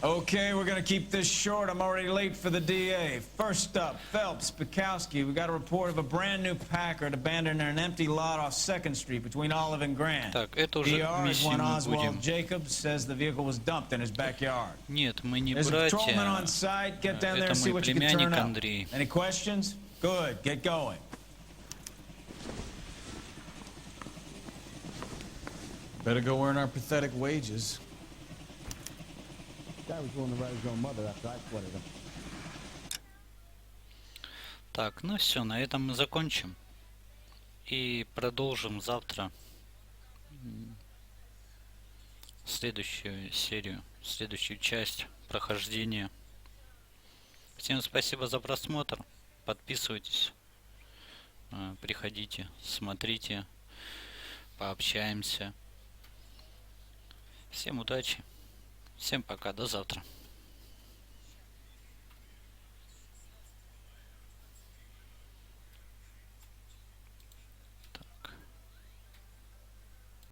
Okay, we're gonna keep this short. I'm already late for the DA. First up, Phelps, Bukowski. We got a report of a brand new Packard abandoned in an empty lot off 2nd Street between Olive and Grant. Так, это уже DR is миссию one мы Oswald будем. Jacobs says the vehicle was dumped in his backyard. Нет, мы не There's a patrolman братья. on site. Get down there Это and see мой what you can племянник turn up. Андрей. Any questions? Good. Get going. Better go earn our pathetic wages. Guy was willing to write his own mother after I flooded him. Так, ну все, на этом мы закончим. И продолжим завтра следующую серию, следующую часть прохождения. Всем спасибо за просмотр. Подписывайтесь, приходите, смотрите, пообщаемся. Всем удачи, всем пока, до завтра.